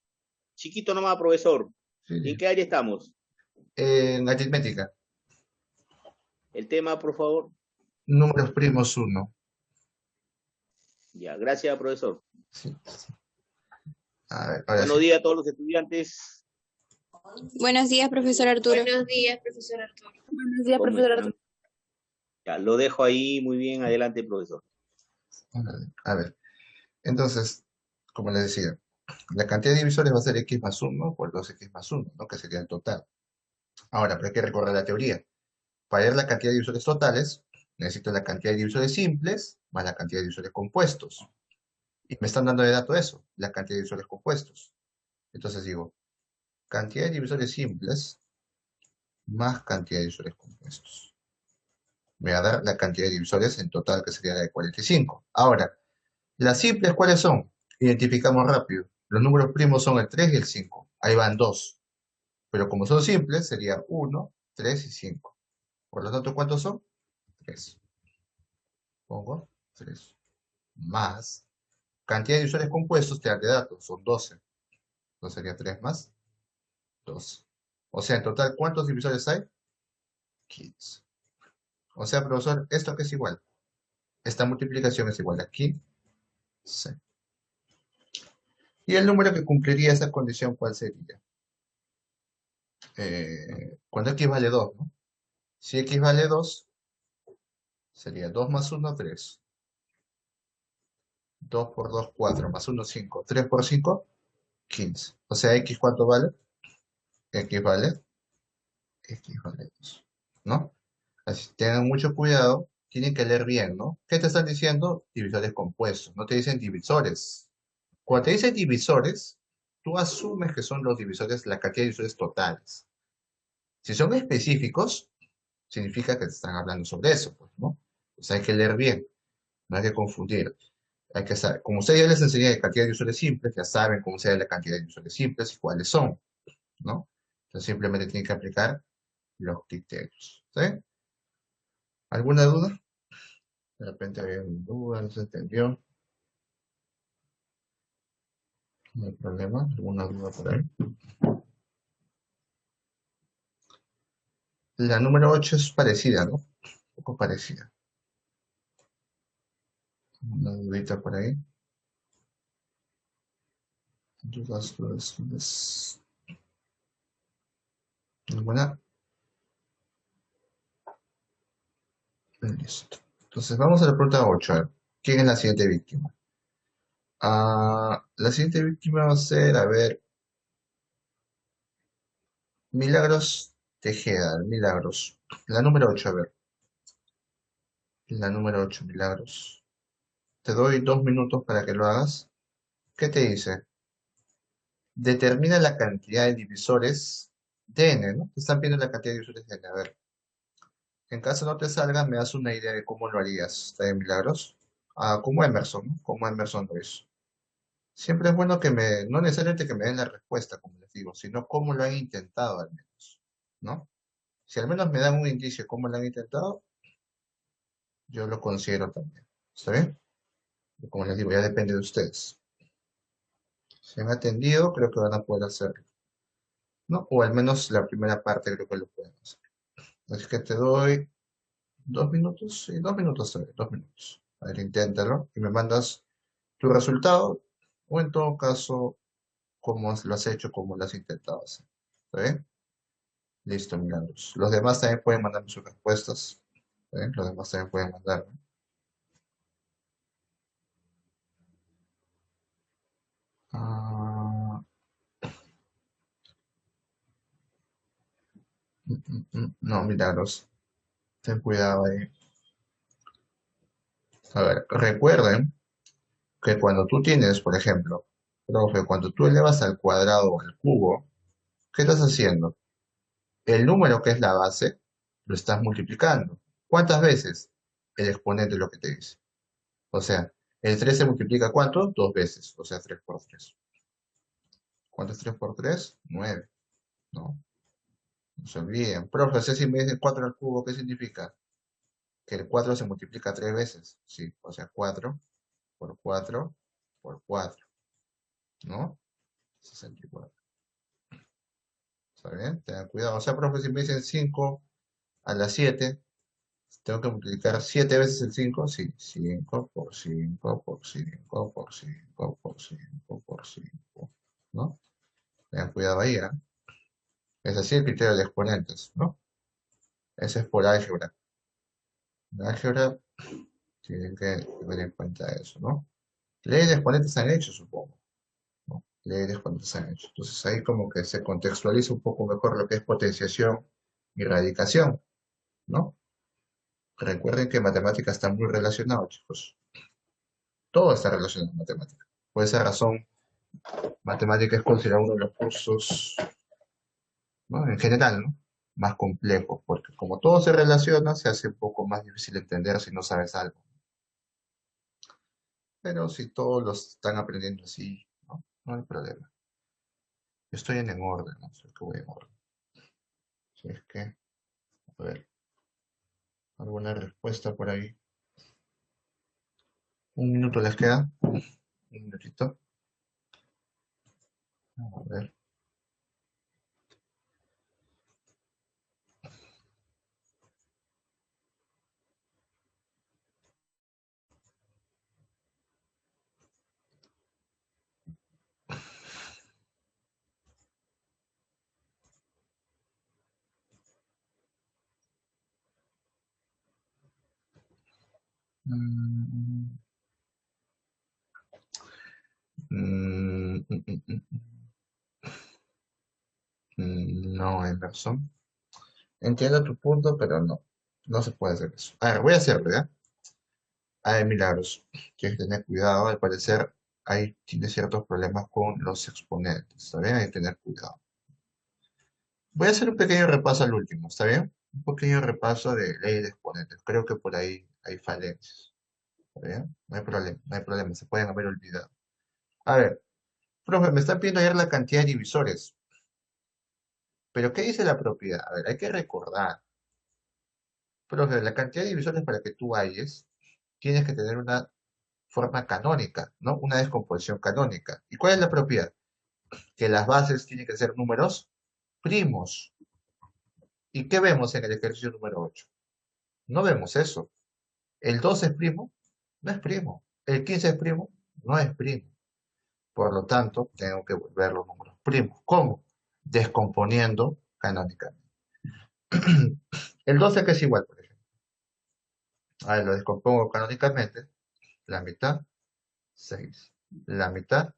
Chiquito nomás, profesor. Sí. ¿En qué área estamos? En aritmética. El tema, por favor. Números primos 1. Ya, gracias, profesor. Sí. A ver, ahora Buenos sí. días a todos los estudiantes. Buenos días, profesor Arturo. Buenos días, profesor Arturo. Buenos días, ¿Cómo profesor están? Arturo. Ya, lo dejo ahí muy bien. Adelante, profesor. A ver. Entonces, como les decía, la cantidad de divisores va a ser x más 1 por 2x más 1, ¿no? Que sería el total. Ahora, pero hay que recordar la teoría. Para hallar la cantidad de divisores totales, necesito la cantidad de divisores simples más la cantidad de divisores compuestos. Y me están dando de dato eso, la cantidad de divisores compuestos. Entonces digo, cantidad de divisores simples más cantidad de divisores compuestos. Me va a dar la cantidad de divisores en total, que sería la de 45. Ahora, las simples, ¿cuáles son? Identificamos rápido. Los números primos son el 3 y el 5. Ahí van 2. Pero como son simples, sería 1, 3 y 5. Por lo tanto, ¿cuántos son? 3. Pongo 3. Más cantidad de divisores compuestos, te da de datos, son 12. Entonces sería 3 más 12. O sea, en total, ¿cuántos divisores hay? 15. O sea, profesor, ¿esto qué es igual? Esta multiplicación es igual a 15. Y el número que cumpliría esa condición, ¿cuál sería? Cuando x vale 2, ¿no? Si x vale 2, sería 2 más 1, 3. 2 por 2, 4, más 1, 5. 3 por 5, 15. O sea, x, ¿cuánto vale? X vale 2, ¿no? Así tengan mucho cuidado, tienen que leer bien, ¿no? ¿Qué te están diciendo? Divisores compuestos, no te dicen divisores. Cuando te dicen divisores, tú asumes que son los divisores, la cantidad de divisores totales. Si son específicos, significa que te están hablando sobre eso, pues, ¿no? O sea, hay que leer bien, no hay que confundir. Hay que saber, como ustedes ya les enseñé de cantidad de divisores simples, ya saben cómo se da la cantidad de divisores simples y cuáles son, ¿no? Entonces simplemente tienen que aplicar los criterios, ¿sí? ¿Alguna duda? De repente había una duda, no se entendió. No hay problema, alguna duda por ahí. La número 8 es parecida, ¿no? Un poco parecida. Una dudita por ahí. Dudas. ¿Alguna? Listo. Entonces vamos a la pregunta 8. A ver, ¿quién es la siguiente víctima? La siguiente víctima va a ser, a ver, Milagros Tejeda, Milagros. La número 8, a ver. La número 8, Milagros. Te doy 2 minutos para que lo hagas. ¿Qué te dice? Determina la cantidad de divisores de n, ¿no? Te están pidiendo la cantidad de divisores de n. A ver, en caso no te salga, me das una idea de cómo lo harías. ¿Está bien, Milagros? Como Emerson, ¿no? Como Emerson lo hizo. Siempre es bueno que no necesariamente que me den la respuesta, como les digo, sino cómo lo han intentado al menos, ¿no? Si al menos me dan un indicio de cómo lo han intentado, yo lo considero también. ¿Está bien? Como les digo, ya depende de ustedes. Si han atendido, creo que van a poder hacerlo, ¿no? O al menos la primera parte creo que lo pueden hacer. Así que te doy 2 minutos, sí, 2 minutos, 2 minutos. A ver, inténtalo y me mandas tu resultado, o en todo caso, cómo lo has hecho, cómo lo has intentado hacer. ¿Está bien? Listo, Milagros. Los demás también pueden mandarme sus respuestas. ¿eh? Los demás también pueden mandar, ¿no? Ah, no, milagros. Ten cuidado ahí. A ver, recuerden que cuando tú tienes, por ejemplo, profe, cuando tú elevas al cuadrado o al cubo, ¿qué estás haciendo? El número que es la base, lo estás multiplicando. ¿Cuántas veces? El exponente es lo que te dice. O sea, el 3 se multiplica ¿cuánto? Dos veces, o sea, 3 por 3. ¿Cuánto es 3 por 3? 9, ¿no? No se olviden. Profe, si me dicen 4 al cubo, ¿qué significa? Que el 4 se multiplica 3 veces. Sí, o sea, 4 por 4 por 4, ¿no? 64. ¿Está bien? Tengan cuidado. O sea, profe, si me dicen 5 a la 7, tengo que multiplicar 7 veces el 5. Sí, 5 por 5 por 5 por 5 por 5 por 5, ¿no? Tengan cuidado ahí, ¿eh? Es así el criterio de exponentes, ¿no? Ese es por álgebra. En álgebra tienen que tener en cuenta eso, ¿no? Leyes de exponentes han hecho, supongo, ¿no? Leyes de exponentes han hecho. Entonces ahí como que se contextualiza un poco mejor lo que es potenciación y radicación, ¿no? Recuerden que matemática está muy relacionado, chicos. Todo está relacionado en matemática. Por esa razón, matemática es considerado uno de los cursos, ¿no? En general, ¿no? Más complejos, porque como todo se relaciona, se hace un poco más difícil entender si no sabes algo. Pero si todos los están aprendiendo así, ¿no? No hay problema. Yo estoy en orden, ¿no? Si es que voy en orden. Si es que, a ver, alguna respuesta por ahí. Un minuto les queda. Un minutito. A ver. Mm, mm, mm. No, Emerson. Entiendo tu punto, pero no. No se puede hacer eso. A ver, voy a hacerlo, ¿ya? Hay milagros. Tienes que tener cuidado. Al parecer, ahí tiene ciertos problemas con los exponentes. ¿Está bien? Hay que tener cuidado. Voy a hacer un pequeño repaso al último. ¿Está bien? Un pequeño repaso de ley de exponentes. Creo que por ahí hay falencias. ¿Está bien? No hay problema, no hay problema. Se pueden haber olvidado. A ver, profe, me están pidiendo ayer la cantidad de divisores. Pero ¿qué dice la propiedad? A ver, hay que recordar. Profe, la cantidad de divisores para que tú halles, tienes que tener una forma canónica, ¿no? Una descomposición canónica. ¿Y cuál es la propiedad? Que las bases tienen que ser números primos. ¿Y qué vemos en el ejercicio número 8? No vemos eso. ¿El 2 es primo? No es primo. ¿El 15 es primo? No es primo. Por lo tanto, tengo que volver los números primos. ¿Cómo? Descomponiendo canónicamente. El 12 que es igual, por ejemplo. A ver, lo descompongo canónicamente. La mitad, 6. La mitad,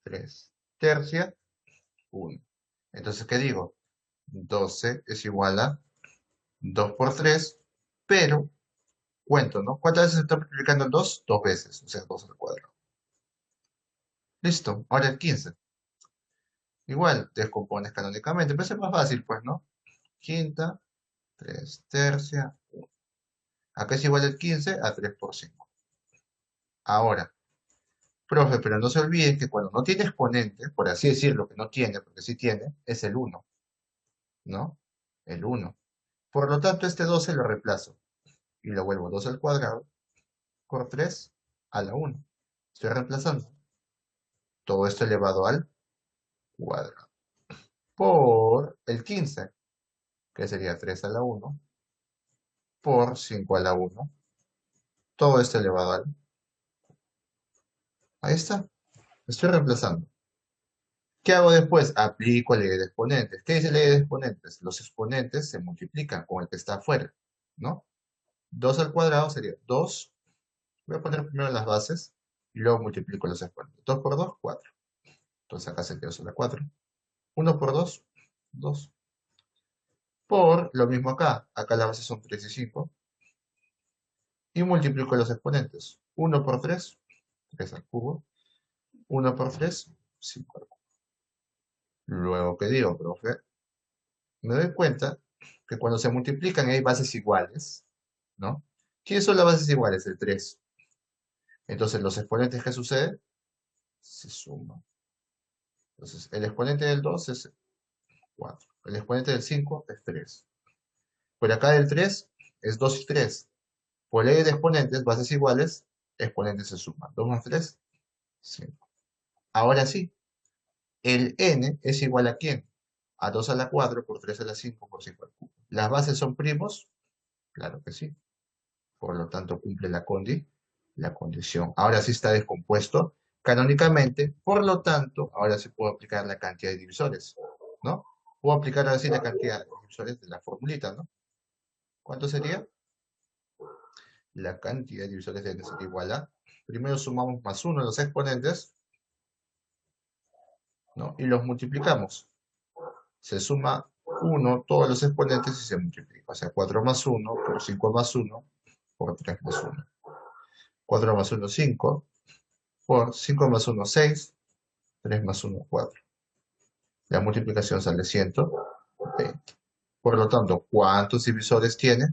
3. Tercia, 1. Entonces, ¿qué digo? 12 es igual a 2 por 3, pero cuento, ¿no? ¿Cuántas veces se está multiplicando el 2? Dos veces, o sea, 2 al cuadrado. Listo, ahora el 15. Igual, descompones canónicamente, pero es más fácil, pues, ¿no? Quinta, 3 tercia, 1. Acá es igual el 15 a 3 por 5. Ahora, profe, pero no se olviden que cuando no tiene exponente, por así decirlo, que no tiene, porque sí tiene, es el 1, ¿no? El 1. Por lo tanto, este 12 lo reemplazo y lo vuelvo 2 al cuadrado por 3 a la 1. Estoy reemplazando todo esto elevado al cuadrado por el 15, que sería 3 a la 1, por 5 a la 1. Todo esto elevado al... Ahí está. Estoy reemplazando. ¿Qué hago después? Aplico ley de exponentes. ¿Qué dice ley de exponentes? Los exponentes se multiplican con el que está afuera, ¿no? 2 al cuadrado sería 2. Voy a poner primero las bases y luego multiplico los exponentes. 2 por 2, 4. Entonces acá se quedó solo 4. 1 por 2, 2. Por lo mismo acá. Acá las bases son 3 y 5. Y multiplico los exponentes. 1 por 3, 3 al cubo. 1 por 3, 5 al cubo. Luego, ¿qué digo, profe? Me doy cuenta que cuando se multiplican hay bases iguales, ¿no? ¿Quiénes son las bases iguales? El 3. Entonces, los exponentes, ¿qué sucede? Se suman. Entonces, el exponente del 2 es 4. El exponente del 5 es 3. Por acá del 3 es 2 y 3. Por ley de exponentes, bases iguales, exponentes se suman. 2 más 3, 5. Ahora sí, el n es igual a ¿quién? A 2 a la 4 por 3 a la 5 por 5 al cubo. ¿Las bases son primos? Claro que sí. Por lo tanto, cumple la condición. Ahora sí está descompuesto canónicamente, por lo tanto, ahora sí puedo aplicar la cantidad de divisores, ¿no? Puedo aplicar ahora sí la cantidad de divisores de la formulita, ¿no? ¿Cuánto sería? La cantidad de divisores de n sería igual a, primero sumamos más 1 los exponentes, ¿no? Y los multiplicamos. Se suma 1 todos los exponentes y se multiplica. O sea, 4 más 1 por 5 más 1 por 3 más 1. 4 más 1, 5. Por 5 más 1, 6. 3 más 1, 4. La multiplicación sale 120. Por lo tanto, ¿cuántos divisores tiene?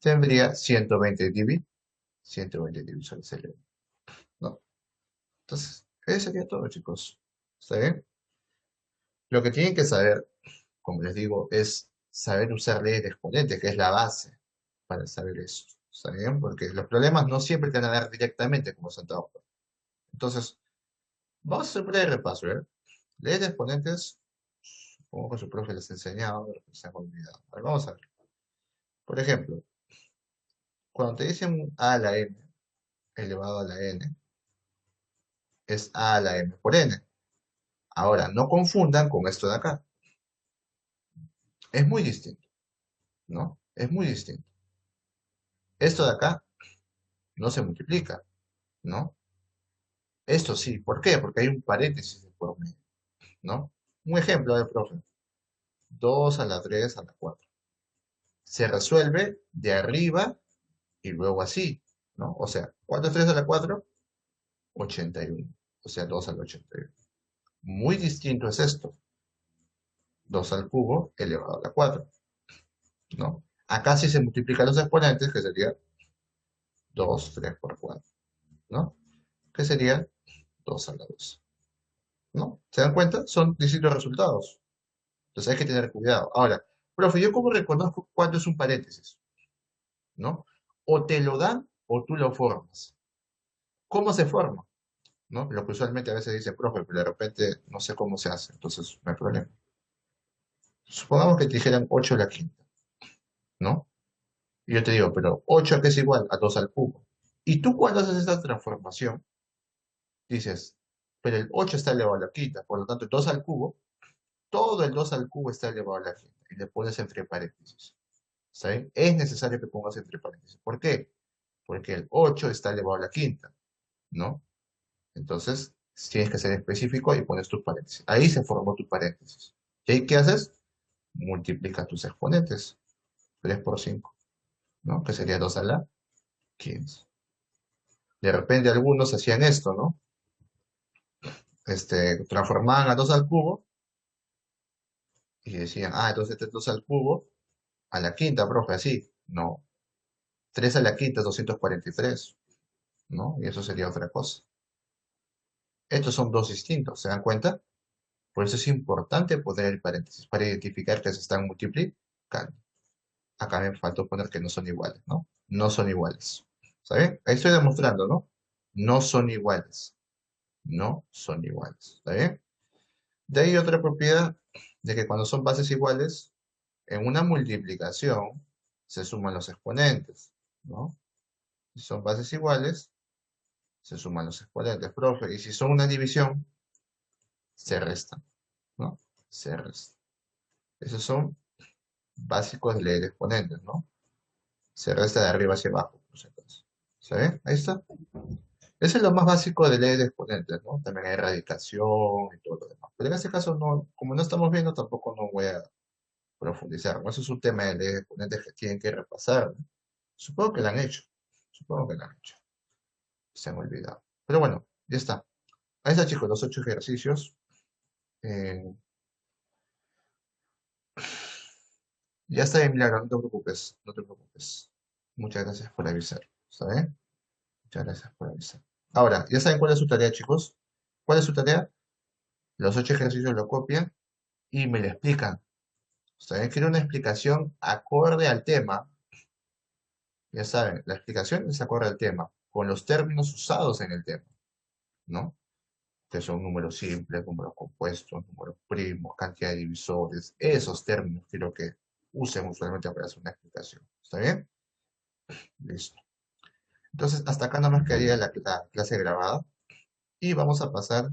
Tendría 120 divisores el n, ¿no? Entonces, eso sería todo, chicos. ¿Está bien? Lo que tienen que saber, como les digo, es saber usar leyes de exponentes, que es la base para saber eso. ¿Está bien? Porque los problemas no siempre te van a dar directamente como sentado. Entonces, vamos a hacer un breve repaso, ¿eh? Leyes de exponentes, supongo que su profe les ha enseñado, pero se han olvidado. A ver, vamos a ver. Por ejemplo, cuando te dicen a a la n elevado a la n, es a a la m por n. Ahora, no confundan con esto de acá. Es muy distinto, ¿no? Es muy distinto. Esto de acá no se multiplica, ¿no? Esto sí, ¿por qué? Porque hay un paréntesis de por medio, ¿no? Un ejemplo de profe. 2 a la 3 a la 4. Se resuelve de arriba y luego así, ¿no? O sea, 4 es 3 a la 4, 81. O sea, 2 al 81. Muy distinto es esto. 2 al cubo elevado a la 4, ¿no? Acá sí se multiplican los exponentes, que sería 2, 3 por 4, ¿no? Que sería 2 a la 2, ¿no? ¿Se dan cuenta? Son distintos resultados. Entonces hay que tener cuidado. Ahora, profe, ¿yo cómo reconozco cuándo es un paréntesis? ¿No? O te lo dan o tú lo formas. ¿Cómo se forma? ¿No? Lo que usualmente a veces dice, profe, pero de repente no sé cómo se hace, entonces no hay problema. Supongamos que te dijeran 8 a la quinta, ¿no? Y yo te digo, pero 8 a qué es igual a 2 al cubo. Y tú cuando haces esta transformación, dices, pero el 8 está elevado a la quinta, por lo tanto, el 2 al cubo, todo el 2 al cubo está elevado a la quinta. Y le pones entre paréntesis. ¿Saben? Es necesario que pongas entre paréntesis. ¿Por qué? Porque el 8 está elevado a la quinta, ¿no? Entonces, tienes que ser específico y pones tus paréntesis. Ahí se formó tu paréntesis. ¿Y ahí qué haces? Multiplica tus exponentes. 3 por 5, ¿no? Que sería 2 a la 15. De repente algunos hacían esto, ¿no? Transformaban a 2 al cubo y decían, entonces este es 2 al cubo a la quinta, profe, así. No. 3 a la quinta es 243, ¿no? Y eso sería otra cosa. Estos son dos distintos, ¿se dan cuenta? Por eso es importante poner el paréntesis para identificar que se están multiplicando. Acá me faltó poner que no son iguales, ¿no? No son iguales. ¿Saben? Ahí estoy demostrando, ¿no? No son iguales. No son iguales. ¿Está bien? De ahí otra propiedad de que cuando son bases iguales, en una multiplicación se suman los exponentes, ¿no? Si son bases iguales, se suman los exponentes, profe. Y si son una división, se restan, ¿no? Se restan. Esos son básicos de ley de exponentes, ¿no? Se resta de arriba hacia abajo, por si acaso. ¿Se ve? Ahí está. Eso es lo más básico de ley de exponentes, ¿no? También hay radicación y todo lo demás. Pero en este caso, no, como no estamos viendo, tampoco no voy a profundizar, ¿no? Eso es un tema de ley de exponentes que tienen que repasar, ¿no? Supongo que lo han hecho. Supongo que lo han hecho. Se han olvidado. Pero bueno, ya está. Ahí está, chicos, los 8 ejercicios. Eh, ya está bien, Milagro, no te preocupes, no te preocupes. Muchas gracias por avisar, ¿está bien? Muchas gracias por avisar. Ahora, ¿ya saben cuál es su tarea, chicos? ¿Cuál es su tarea? Los 8 ejercicios lo copian y me lo explican. ¿Está bien? Quiero una explicación acorde al tema. Ya saben, la explicación es acorde al tema, con los términos usados en el tema, ¿no? Que son números simples, números compuestos, números primos, cantidad de divisores. Esos términos quiero que usen usualmente para hacer una explicación. ¿Está bien? Listo. Entonces, hasta acá nomás quedaría la clase grabada y vamos a pasar